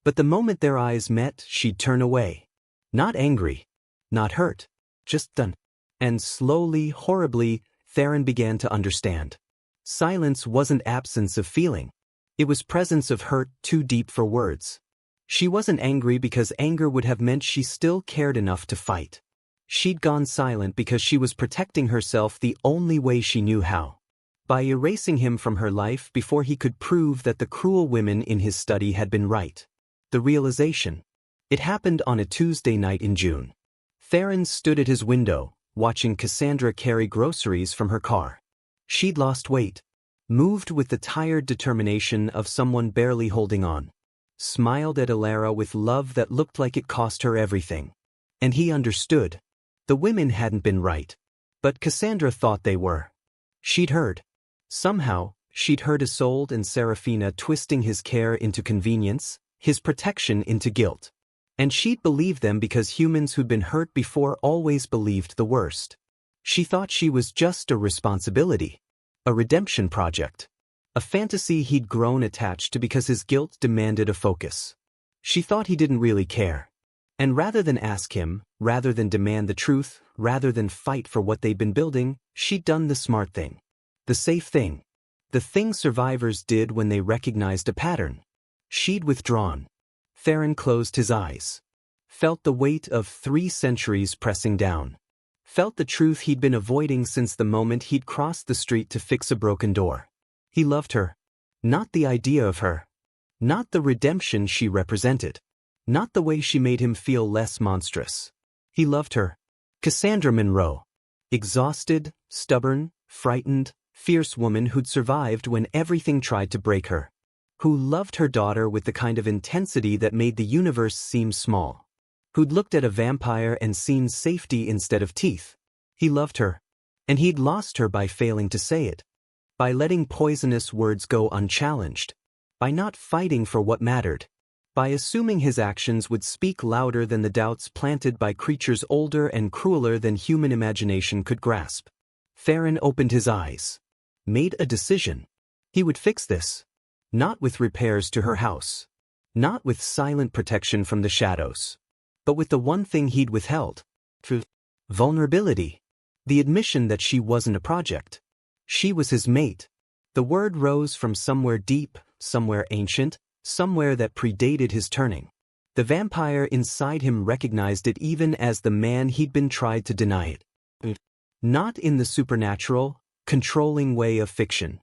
But the moment their eyes met, she'd turn away. Not angry. Not hurt. Just done. And slowly, horribly, Theron began to understand. Silence wasn't absence of feeling. It was presence of hurt too deep for words. She wasn't angry because anger would have meant she still cared enough to fight. She'd gone silent because she was protecting herself the only way she knew how. By erasing him from her life before he could prove that the cruel women in his study had been right. The realization. It happened on a Tuesday night in June. Theron stood at his window, watching Cassandra carry groceries from her car. She'd lost weight. Moved with the tired determination of someone barely holding on. Smiled at Ilara with love that looked like it cost her everything. And he understood. The women hadn't been right. But Cassandra thought they were. She'd heard. Somehow, she'd heard Isolde and Seraphina twisting his care into convenience, his protection into guilt. And she'd believed them because humans who'd been hurt before always believed the worst. She thought she was just a responsibility. A redemption project. A fantasy he'd grown attached to because his guilt demanded a focus. She thought he didn't really care. And rather than ask him, rather than demand the truth, rather than fight for what they'd been building, she'd done the smart thing. The safe thing. The thing survivors did when they recognized a pattern. She'd withdrawn. Theron closed his eyes. Felt the weight of 3 centuries pressing down. Felt the truth he'd been avoiding since the moment he'd crossed the street to fix a broken door. He loved her. Not the idea of her. Not the redemption she represented. Not the way she made him feel less monstrous. He loved her. Cassandra Monroe. Exhausted, stubborn, frightened, fierce woman who'd survived when everything tried to break her. Who loved her daughter with the kind of intensity that made the universe seem small. Who'd looked at a vampire and seen safety instead of teeth. He loved her. And he'd lost her by failing to say it. By letting poisonous words go unchallenged. By not fighting for what mattered. By assuming his actions would speak louder than the doubts planted by creatures older and crueler than human imagination could grasp. Theron opened his eyes. Made a decision. He would fix this. Not with repairs to her house. Not with silent protection from the shadows. But with the one thing he'd withheld. Vulnerability. The admission that she wasn't a project. She was his mate. The word rose from somewhere deep, somewhere ancient, somewhere that predated his turning. The vampire inside him recognized it even as the man he'd been tried to deny it. Not in the supernatural, controlling way of fiction.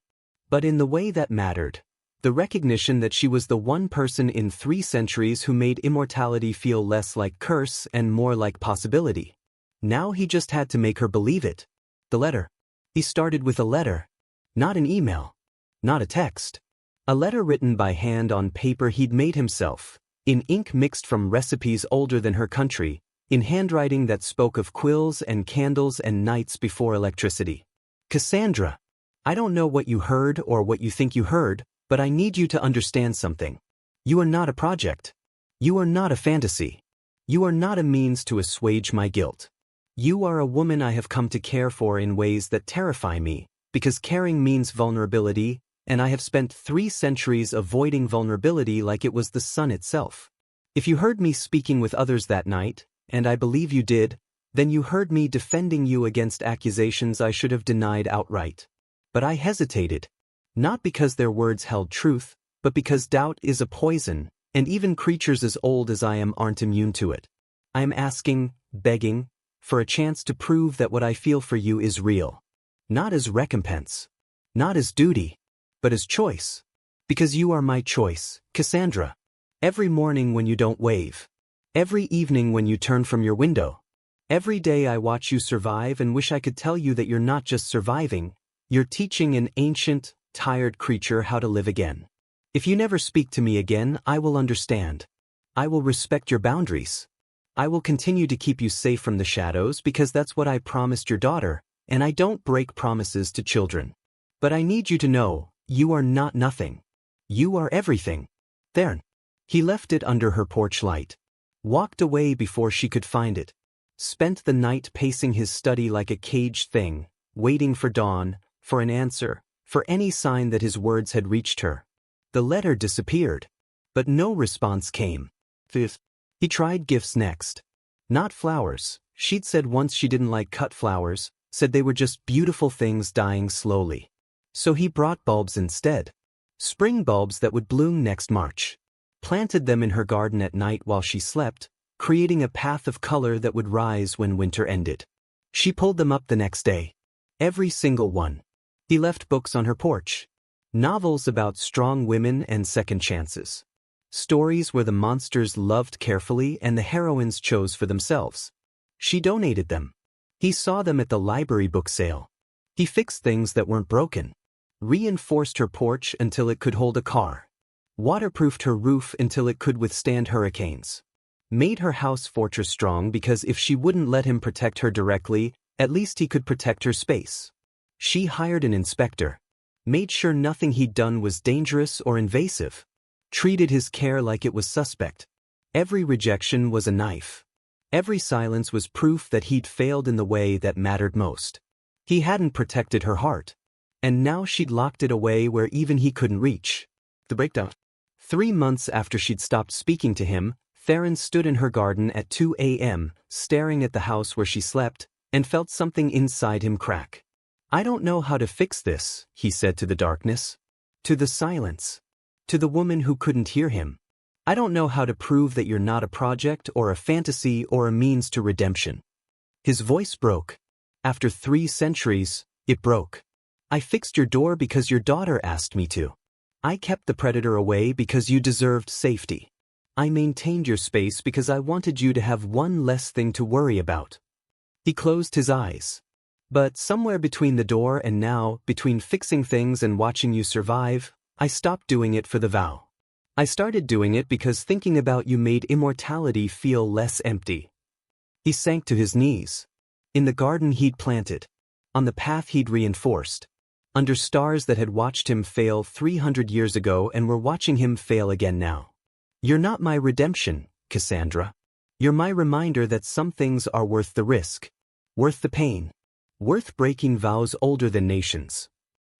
But in the way that mattered. The recognition that she was the one person in 3 centuries who made immortality feel less like curse and more like possibility. Now he just had to make her believe it. The letter. He started with a letter. Not an email. Not a text. A letter written by hand on paper he'd made himself, in ink mixed from recipes older than her country, in handwriting that spoke of quills and candles and nights before electricity. Cassandra, I don't know what you heard or what you think you heard, but I need you to understand something. You are not a project. You are not a fantasy. You are not a means to assuage my guilt. You are a woman I have come to care for in ways that terrify me, because caring means vulnerability, and I have spent 3 centuries avoiding vulnerability like it was the sun itself. If you heard me speaking with others that night, and I believe you did, then you heard me defending you against accusations I should have denied outright. But I hesitated. Not because their words held truth, but because doubt is a poison, and even creatures as old as I am aren't immune to it. I am asking, begging, for a chance to prove that what I feel for you is real. Not as recompense. Not as duty. But as choice. Because you are my choice, Cassandra. Every morning when you don't wave. Every evening when you turn from your window. Every day I watch you survive and wish I could tell you that you're not just surviving, you're teaching an ancient, tired creature how to live again. If you never speak to me again, I will understand. I will respect your boundaries. I will continue to keep you safe from the shadows because that's what I promised your daughter, and I don't break promises to children. But I need you to know, you are not nothing. You are everything. Theron. He left it under her porch light. Walked away before she could find it. Spent the night pacing his study like a caged thing, waiting for dawn, for an answer, for any sign that his words had reached her. The letter disappeared. But no response came. He tried gifts next. Not flowers. She'd said once she didn't like cut flowers, said they were just beautiful things dying slowly. So he brought bulbs instead. Spring bulbs that would bloom next March. Planted them in her garden at night while she slept, creating a path of color that would rise when winter ended. She pulled them up the next day. Every single one. He left books on her porch. Novels about strong women and second chances. Stories where the monsters loved carefully and the heroines chose for themselves. She donated them. He saw them at the library book sale. He fixed things that weren't broken. Reinforced her porch until it could hold a car. Waterproofed her roof until it could withstand hurricanes. Made her house fortress strong because if she wouldn't let him protect her directly, at least he could protect her space. She hired an inspector. Made sure nothing he'd done was dangerous or invasive. Treated his care like it was suspect. Every rejection was a knife. Every silence was proof that he'd failed in the way that mattered most. He hadn't protected her heart. And now she'd locked it away where even he couldn't reach. The breakdown. 3 months after she'd stopped speaking to him, Theron stood in her garden at 2 a.m., staring at the house where she slept, and felt something inside him crack. I don't know how to fix this, he said to the darkness. To the silence. To the woman who couldn't hear him. I don't know how to prove that you're not a project or a fantasy or a means to redemption. His voice broke. After 3 centuries, it broke. I fixed your door because your daughter asked me to. I kept the predator away because you deserved safety. I maintained your space because I wanted you to have one less thing to worry about. He closed his eyes. But somewhere between the door and now, between fixing things and watching you survive, I stopped doing it for the vow. I started doing it because thinking about you made immortality feel less empty. He sank to his knees. In the garden he'd planted. On the path he'd reinforced. Under stars that had watched him fail 300 years ago and were watching him fail again now. You're not my redemption, Cassandra. You're my reminder that some things are worth the risk. Worth the pain. Worth breaking vows older than nations.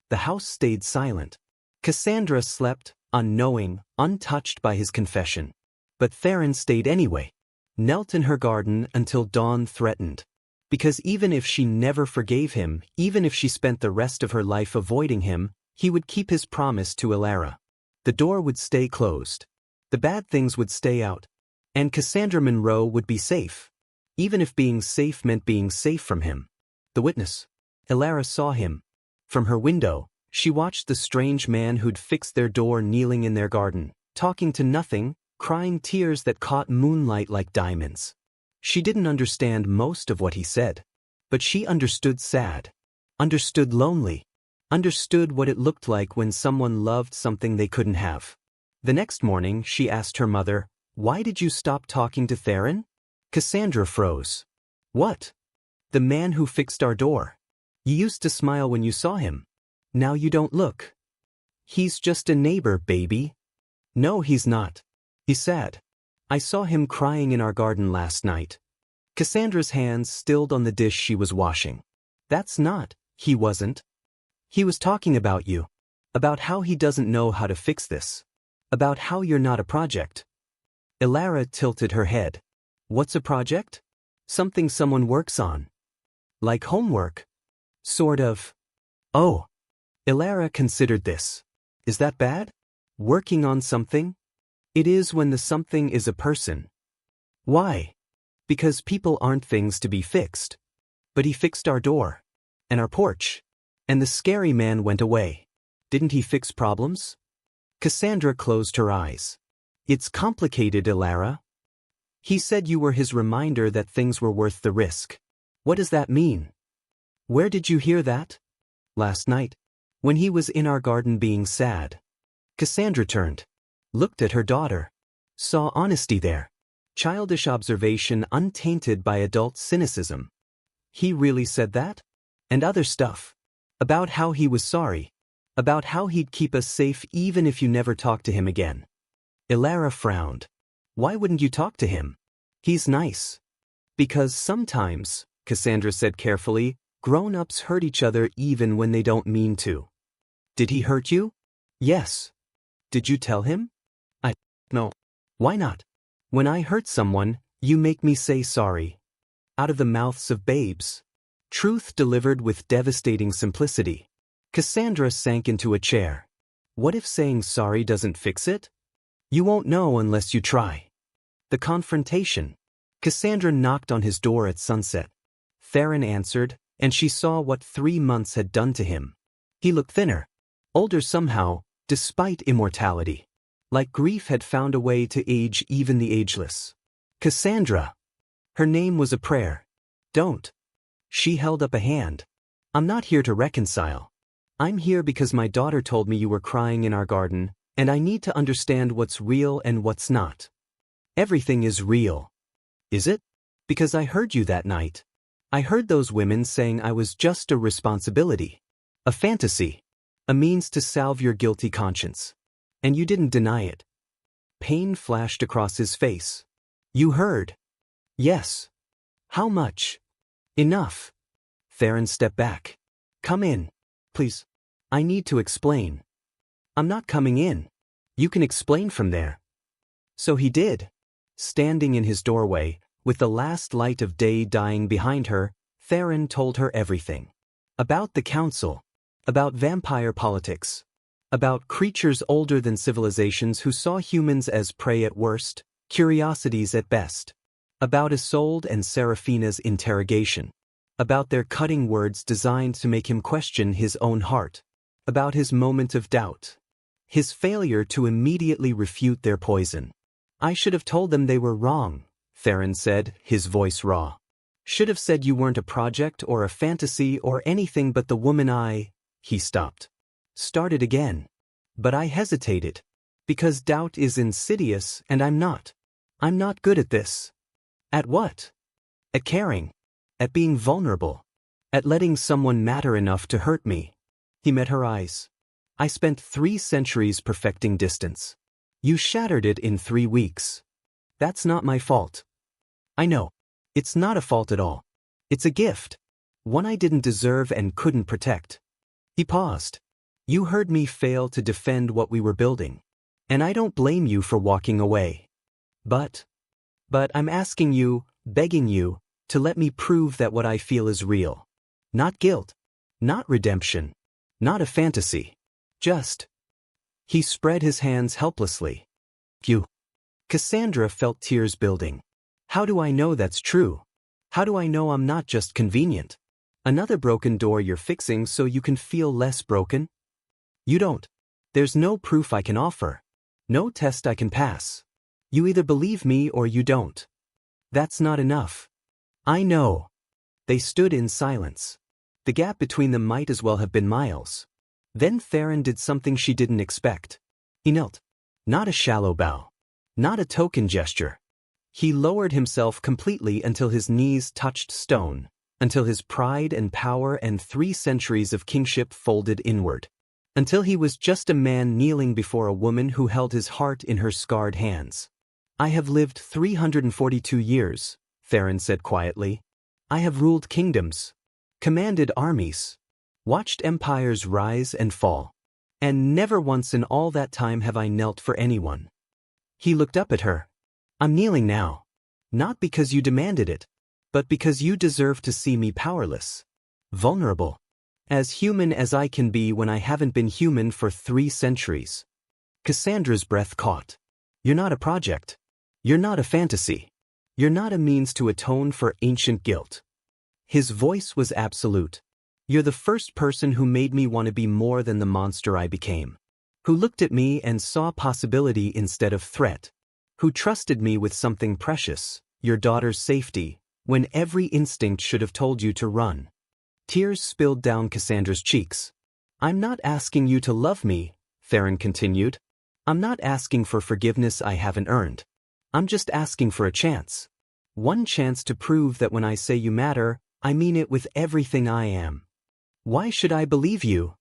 The house stayed silent. Cassandra slept, unknowing, untouched by his confession. But Theron stayed anyway. Knelt in her garden until dawn threatened. Because even if she never forgave him, even if she spent the rest of her life avoiding him, he would keep his promise to Elara. The door would stay closed. The bad things would stay out. And Cassandra Monroe would be safe. Even if being safe meant being safe from him. The witness. Elara saw him. From her window, she watched the strange man who'd fixed their door kneeling in their garden, talking to nothing, crying tears that caught moonlight like diamonds. She didn't understand most of what he said. But she understood sad. Understood lonely. Understood what it looked like when someone loved something they couldn't have. The next morning, she asked her mother, "Why did you stop talking to Theron?" Cassandra froze. "What?" "The man who fixed our door. You used to smile when you saw him. Now you don't look." "He's just a neighbor, baby." "No, he's not. He's sad. I saw him crying in our garden last night." Cassandra's hands stilled on the dish she was washing. "That's not, he wasn't. He was talking about you. About how he doesn't know how to fix this. About how you're not a project." Elara tilted her head. "What's a project?" "Something someone works on." "Like homework?" "Sort of." "Oh." Elara considered this. "Is that bad? Working on something?" "It is when the something is a person." "Why?" "Because people aren't things to be fixed." "But he fixed our door. And our porch. And the scary man went away. Didn't he fix problems?" Cassandra closed her eyes. "It's complicated, Elara. He said you were his reminder that things were worth the risk." "What does that mean?" "Where did you hear that?" "Last night. When he was in our garden being sad." Cassandra turned. Looked at her daughter. Saw honesty there. Childish observation untainted by adult cynicism. "He really said that?" "And other stuff. About how he was sorry. About how he'd keep us safe even if you never talked to him again." Elara frowned. "Why wouldn't you talk to him? He's nice." "Because sometimes," Cassandra said carefully, "grown-ups hurt each other even when they don't mean to." "Did he hurt you?" "Yes." "Did you tell him?" "No." "Why not?" "When I hurt someone, you make me say sorry." Out of the mouths of babes. Truth delivered with devastating simplicity. Cassandra sank into a chair. What if saying sorry doesn't fix it? You won't know unless you try. The confrontation. Cassandra knocked on his door at sunset. Theron answered, and she saw what 3 months had done to him. He looked thinner. Older somehow, despite immortality. Like grief had found a way to age even the ageless. "Cassandra." Her name was a prayer. "Don't." She held up a hand. "I'm not here to reconcile. I'm here because my daughter told me you were crying in our garden, and I need to understand what's real and what's not." "Everything is real." "Is it?" "Because I heard you that night. I heard those women saying I was just a responsibility. A fantasy. A means to salve your guilty conscience. And you didn't deny it." Pain flashed across his face. "You heard?" "Yes." "How much?" "Enough." Theron stepped back. "Come in. Please. I need to explain." "I'm not coming in. You can explain from there." So he did. Standing in his doorway, with the last light of day dying behind her, Theron told her everything. About the council. About vampire politics. About creatures older than civilizations who saw humans as prey at worst, curiosities at best. About Isolde and Seraphina's interrogation. About their cutting words designed to make him question his own heart. About his moment of doubt. His failure to immediately refute their poison. I should have told them they were wrong, Theron said, his voice raw. Should have said you weren't a project or a fantasy or anything but the woman He stopped. Started again. But I hesitated. Because doubt is insidious and I'm not. I'm not good at this. At what? At caring. At being vulnerable. At letting someone matter enough to hurt me. He met her eyes. I spent 3 centuries perfecting distance. You shattered it in 3 weeks. That's not my fault. I know. It's not a fault at all. It's a gift. One I didn't deserve and couldn't protect. He paused. You heard me fail to defend what we were building. And I don't blame you for walking away. But I'm asking you, begging you, to let me prove that what I feel is real. Not guilt. Not redemption. Not a fantasy. Just. He spread his hands helplessly. You. Cassandra felt tears building. How do I know that's true? How do I know I'm not just convenient? Another broken door you're fixing so you can feel less broken? You don't. There's no proof I can offer. No test I can pass. You either believe me or you don't. That's not enough. I know. They stood in silence. The gap between them might as well have been miles. Then Theron did something she didn't expect. He knelt. Not a shallow bow. Not a token gesture. He lowered himself completely until his knees touched stone, until his pride and power and 3 centuries of kingship folded inward. Until he was just a man kneeling before a woman who held his heart in her scarred hands. I have lived 342 years, Theron said quietly. I have ruled kingdoms, commanded armies, watched empires rise and fall. And never once in all that time have I knelt for anyone. He looked up at her. I'm kneeling now. Not because you demanded it, but because you deserve to see me powerless. Vulnerable. As human as I can be when I haven't been human for 3 centuries. Cassandra's breath caught. You're not a project. You're not a fantasy. You're not a means to atone for ancient guilt. His voice was absolute. You're the first person who made me want to be more than the monster I became. Who looked at me and saw possibility instead of threat. Who trusted me with something precious, your daughter's safety, when every instinct should have told you to run. Tears spilled down Cassandra's cheeks. I'm not asking you to love me, Theron continued. I'm not asking for forgiveness I haven't earned. I'm just asking for a chance. One chance to prove that when I say you matter, I mean it with everything I am. Why should I believe you?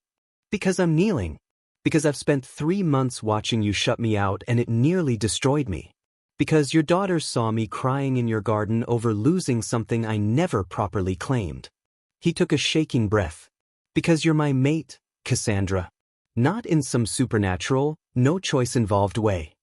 Because I'm kneeling. Because I've spent 3 months watching you shut me out and it nearly destroyed me. Because your daughter saw me crying in your garden over losing something I never properly claimed. He took a shaking breath. Because you're my mate, Cassandra. Not in some supernatural, no choice involved way.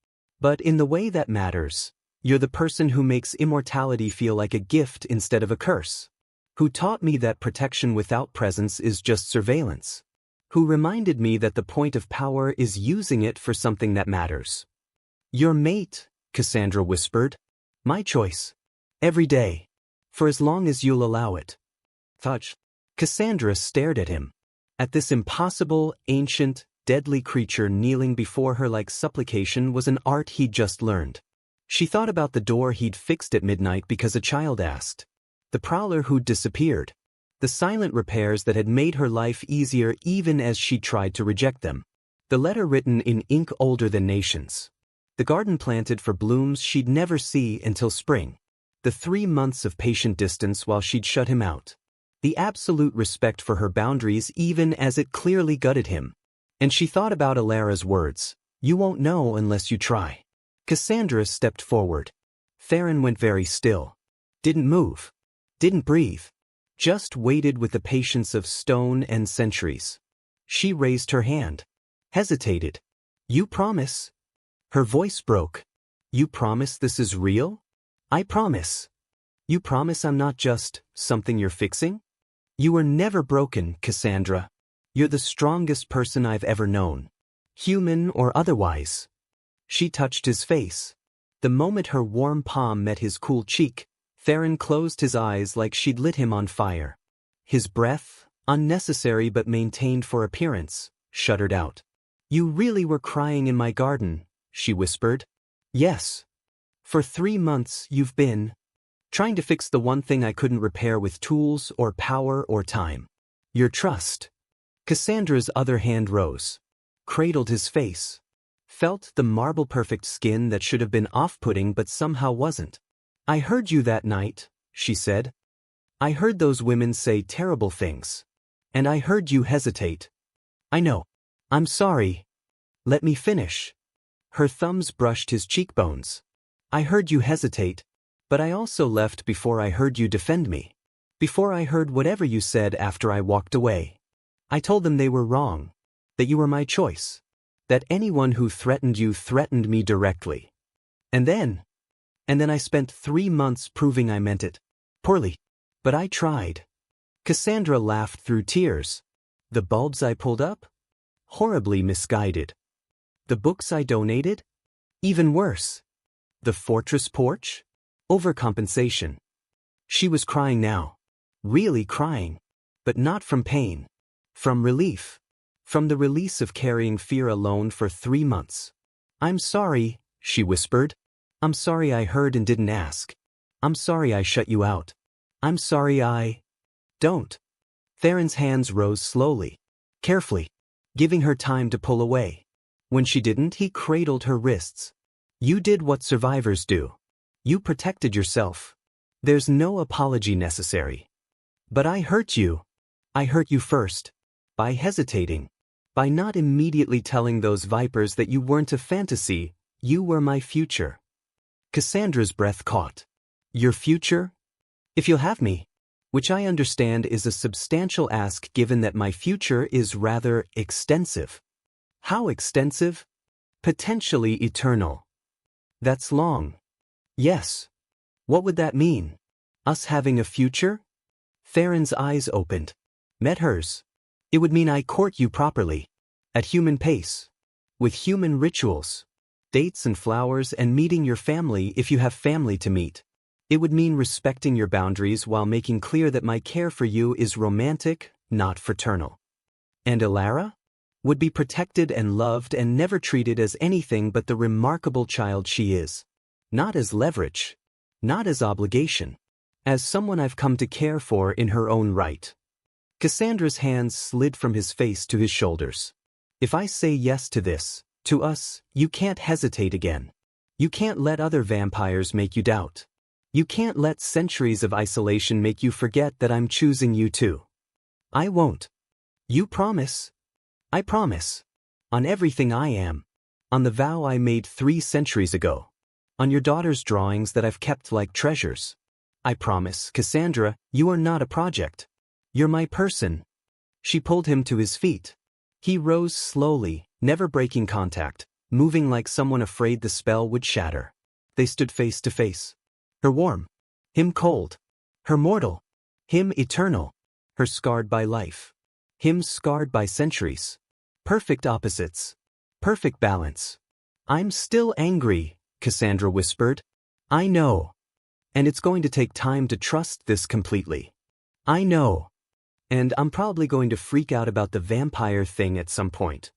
But in the way that matters. You're the person who makes immortality feel like a gift instead of a curse. Who taught me that protection without presence is just surveillance. Who reminded me that the point of power is using it for something that matters. Your mate, Cassandra whispered. My choice. Every day. For as long as you'll allow it. Touch. Cassandra stared at him. At this impossible, ancient, deadly creature kneeling before her like supplication was an art he'd just learned. She thought about the door he'd fixed at midnight because a child asked. The prowler who'd disappeared. The silent repairs that had made her life easier even as she tried to reject them. The letter written in ink older than nations. The garden planted for blooms she'd never see until spring. The 3 months of patient distance while she'd shut him out. The absolute respect for her boundaries even as it clearly gutted him. And she thought about Alara's words, you won't know unless you try. Cassandra stepped forward. Theron went very still. Didn't move. Didn't breathe. Just waited with the patience of stone and centuries. She raised her hand. Hesitated. You promise? Her voice broke. You promise this is real? I promise. You promise I'm not just something you're fixing? You were never broken, Cassandra. You're the strongest person I've ever known. Human or otherwise. She touched his face. The moment her warm palm met his cool cheek, Theron closed his eyes like she'd lit him on fire. His breath, unnecessary but maintained for appearance, shuddered out. "You really were crying in my garden," she whispered. "Yes. For 3 months you've been trying to fix the one thing I couldn't repair with tools or power or time. Your trust." Cassandra's other hand rose, cradled his face, felt the marble-perfect skin that should have been off-putting but somehow wasn't. "I heard you that night," she said. "I heard those women say terrible things. And I heard you hesitate. I know. I'm sorry. Let me finish." Her thumbs brushed his cheekbones. "I heard you hesitate, but I also left before I heard you defend me. Before I heard whatever you said after I walked away. I told them they were wrong, that you were my choice, that anyone who threatened you threatened me directly. And then I spent 3 months proving I meant it. Poorly. But I tried." Cassandra laughed through tears. "The bulbs I pulled up? Horribly misguided. The books I donated? Even worse. The fortress porch? Overcompensation." She was crying now. Really crying. But not from pain. From relief. From the release of carrying fear alone for 3 months. "I'm sorry," she whispered. "I'm sorry I heard and didn't ask. I'm sorry I shut you out. I'm sorry I..." "Don't." Theron's hands rose slowly, carefully, giving her time to pull away. When she didn't, he cradled her wrists. "You did what survivors do. You protected yourself. There's no apology necessary. But I hurt you. I hurt you first. By hesitating. By not immediately telling those vipers that you weren't a fantasy, you were my future." Cassandra's breath caught. "Your future? If you'll have me. Which I understand is a substantial ask given that my future is rather extensive." "How extensive?" "Potentially eternal." "That's long." "Yes. What would that mean? Us having a future?" Theron's eyes opened. Met hers. "It would mean I court you properly. At human pace. With human rituals. Dates and flowers and meeting your family if you have family to meet. It would mean respecting your boundaries while making clear that my care for you is romantic, not fraternal. And Ilara? Would be protected and loved and never treated as anything but the remarkable child she is. Not as leverage. Not as obligation. As someone I've come to care for in her own right." Cassandra's hands slid from his face to his shoulders. "If I say yes to this, to us, you can't hesitate again. You can't let other vampires make you doubt. You can't let centuries of isolation make you forget that I'm choosing you too. I won't. You promise?" "I promise. On everything I am. On the vow I made 3 centuries ago. On your daughter's drawings that I've kept like treasures. I promise, Cassandra, you are not a project. You're my person." She pulled him to his feet. He rose slowly, never breaking contact, moving like someone afraid the spell would shatter. They stood face to face. Her warm. Him cold. Her mortal. Him eternal. Her scarred by life. Him scarred by centuries. Perfect opposites. Perfect balance. "I'm still angry," Cassandra whispered. "I know. And it's going to take time to trust this completely. I know. And I'm probably going to freak out about the vampire thing at some point.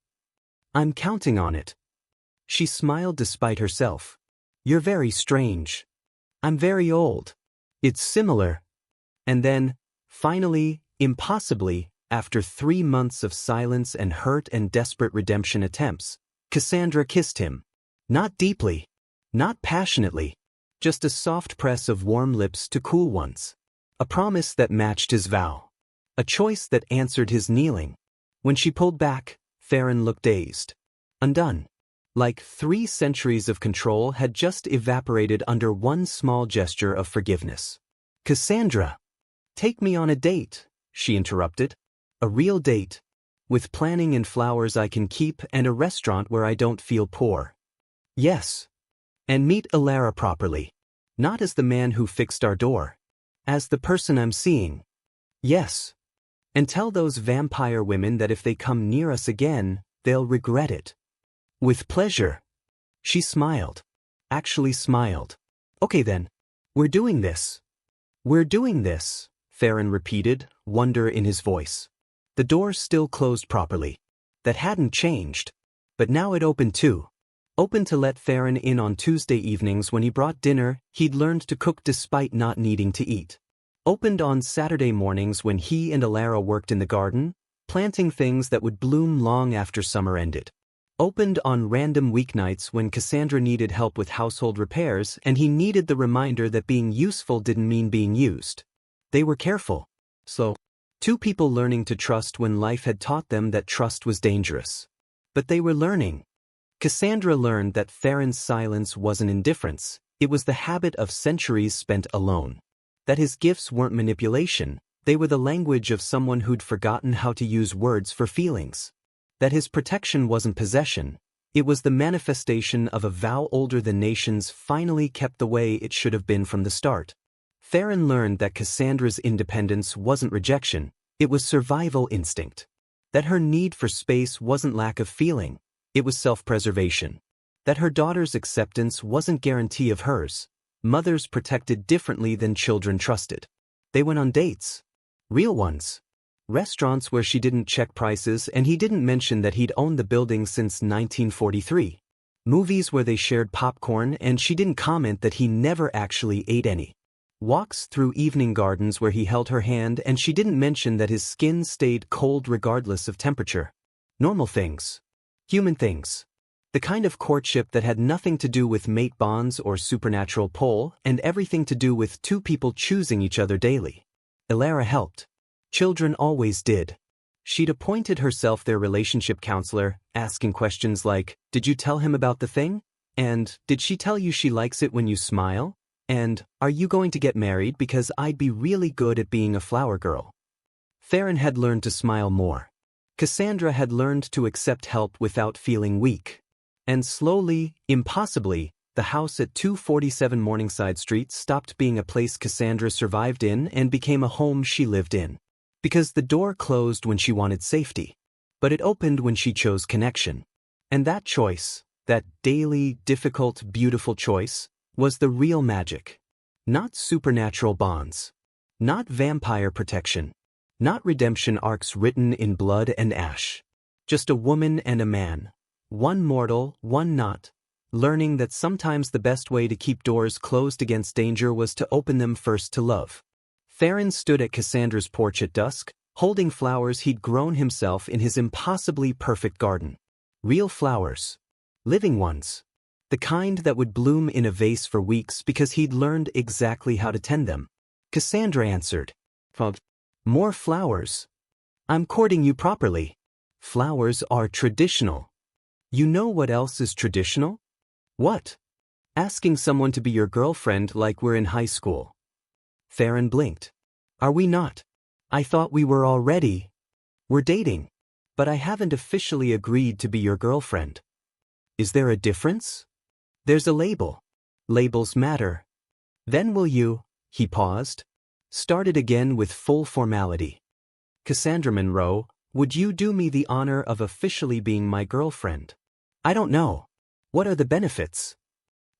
I'm counting on it." She smiled despite herself. "You're very strange. I'm very old. It's similar." And then, finally, impossibly, after 3 months of silence and hurt and desperate redemption attempts, Cassandra kissed him. Not deeply. Not passionately. Just a soft press of warm lips to cool ones. A promise that matched his vow. A choice that answered his kneeling. When she pulled back, Theron looked dazed. Undone. Like 3 centuries of control had just evaporated under one small gesture of forgiveness. "Cassandra! Take me on a date," she interrupted. "A real date. With planning and flowers I can keep and a restaurant where I don't feel poor." "Yes. And meet Ilara properly. Not as the man who fixed our door. As the person I'm seeing. Yes. And tell those vampire women that if they come near us again, they'll regret it." "With pleasure." She smiled. actually smiled. Okay then. We're doing this. We're doing this, Theron repeated, wonder in his voice. The door still closed properly. That hadn't changed. But now it opened too. Opened to let Theron in on Tuesday evenings when he brought dinner he'd learned to cook despite not needing to eat. Opened on Saturday mornings when he and Alara worked in the garden, planting things that would bloom long after summer ended. Opened on random weeknights when Cassandra needed help with household repairs and he needed the reminder that being useful didn't mean being used. They were careful. Slow. Two people learning to trust when life had taught them that trust was dangerous. But they were learning. Cassandra learned that Theron's silence wasn't indifference, it was the habit of centuries spent alone. That his gifts weren't manipulation, they were the language of someone who'd forgotten how to use words for feelings. That his protection wasn't possession, it was the manifestation of a vow older than nations finally kept the way it should have been from the start. Theron learned that Cassandra's independence wasn't rejection, it was survival instinct. That her need for space wasn't lack of feeling, it was self-preservation. That her daughter's acceptance wasn't guarantee of hers. Mothers protected differently than children trusted. They went on dates. Real ones. Restaurants where she didn't check prices and he didn't mention that he'd owned the building since 1943. Movies where they shared popcorn and she didn't comment that he never actually ate any. Walks through evening gardens where he held her hand and she didn't mention that his skin stayed cold regardless of temperature. Normal things. Human things. The kind of courtship that had nothing to do with mate bonds or supernatural pull and everything to do with two people choosing each other daily. Alara helped. Children always did. She'd appointed herself their relationship counselor, asking questions like, "Did you tell him about the thing?" And, "Did she tell you she likes it when you smile?" And, "Are you going to get married because I'd be really good at being a flower girl?" Theron had learned to smile more. Cassandra had learned to accept help without feeling weak. And slowly, impossibly, the house at 247 Morningside Street stopped being a place Cassandra survived in and became a home she lived in. Because the door closed when she wanted safety. But it opened when she chose connection. And that choice, that daily, difficult, beautiful choice, was the real magic. Not supernatural bonds. Not vampire protection. Not redemption arcs written in blood and ash. Just a woman and a man. One mortal, one not. Learning that sometimes the best way to keep doors closed against danger was to open them first to love. Theron stood at Cassandra's porch at dusk, holding flowers he'd grown himself in his impossibly perfect garden. Real flowers. Living ones. The kind that would bloom in a vase for weeks because he'd learned exactly how to tend them. Cassandra answered. More flowers. I'm courting you properly. Flowers are traditional. You know what else is traditional? What? Asking someone to be your girlfriend like we're in high school. Theron blinked. Are we not? I thought we were already. We're dating. But I haven't officially agreed to be your girlfriend. Is there a difference? There's a label. Labels matter. Then will you, he paused, started again with full formality. Cassandra Monroe, would you do me the honor of officially being my girlfriend? I don't know. What are the benefits?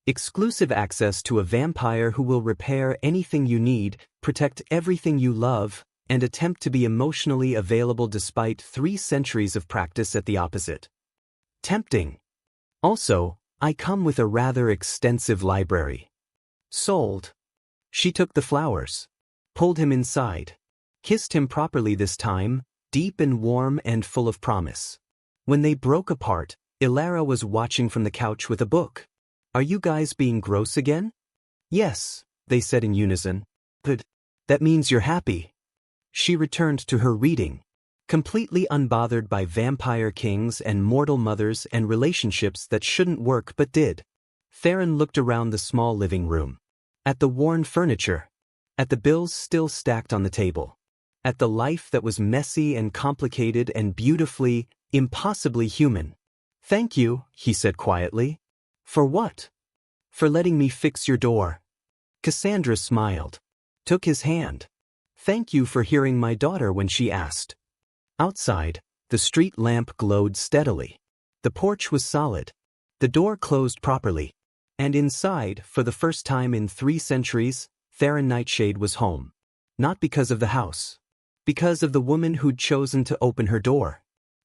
Exclusive access to a vampire who will repair anything you need, protect everything you love, and attempt to be emotionally available despite 3 centuries of practice at the opposite. Tempting. Also, I come with a rather extensive library. Sold. She took the flowers. Pulled him inside. Kissed him properly this time, deep and warm and full of promise. When they broke apart, Alara was watching from the couch with a book. Are you guys being gross again? Yes, they said in unison. Good. That means you're happy. She returned to her reading, completely unbothered by vampire kings and mortal mothers and relationships that shouldn't work but did. Theron looked around the small living room. At the worn furniture. At the bills still stacked on the table. At the life that was messy and complicated and beautifully, impossibly human. Thank you, he said quietly. For what? For letting me fix your door. Cassandra smiled. Took his hand. Thank you for hearing my daughter when she asked. Outside, the street lamp glowed steadily. The porch was solid. The door closed properly. And inside, for the first time in 3 centuries, Theron Nightshade was home. Not because of the house. Because of the woman who'd chosen to open her door.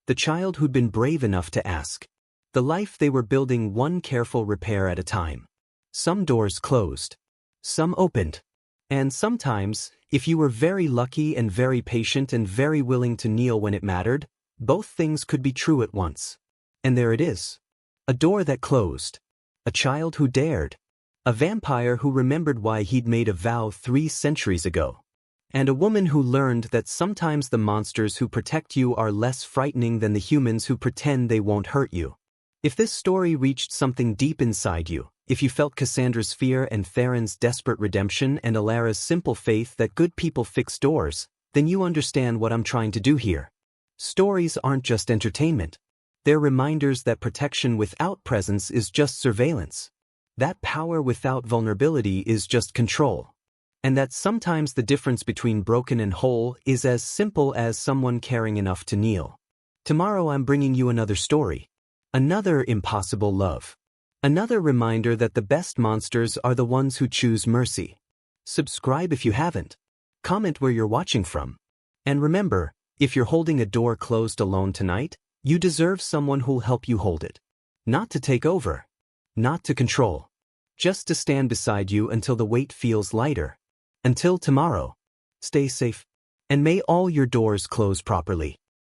The child who'd been brave enough to ask. The life they were building one careful repair at a time. Some doors closed. Some opened. And sometimes, if you were very lucky and very patient and very willing to kneel when it mattered, both things could be true at once. And there it is. A door that closed. A child who dared. A vampire who remembered why he'd made a vow 3 centuries ago. And a woman who learned that sometimes the monsters who protect you are less frightening than the humans who pretend they won't hurt you. If this story reached something deep inside you, if you felt Cassandra's fear and Theron's desperate redemption and Alara's simple faith that good people fix doors, then you understand what I'm trying to do here. Stories aren't just entertainment. They're reminders that protection without presence is just surveillance. That power without vulnerability is just control. And that sometimes the difference between broken and whole is as simple as someone caring enough to kneel. Tomorrow I'm bringing you another story. Another impossible love. Another reminder that the best monsters are the ones who choose mercy. Subscribe if you haven't. Comment where you're watching from. And remember, if you're holding a door closed alone tonight, you deserve someone who'll help you hold it. Not to take over. Not to control. Just to stand beside you until the weight feels lighter. Until tomorrow. Stay safe. And may all your doors close properly.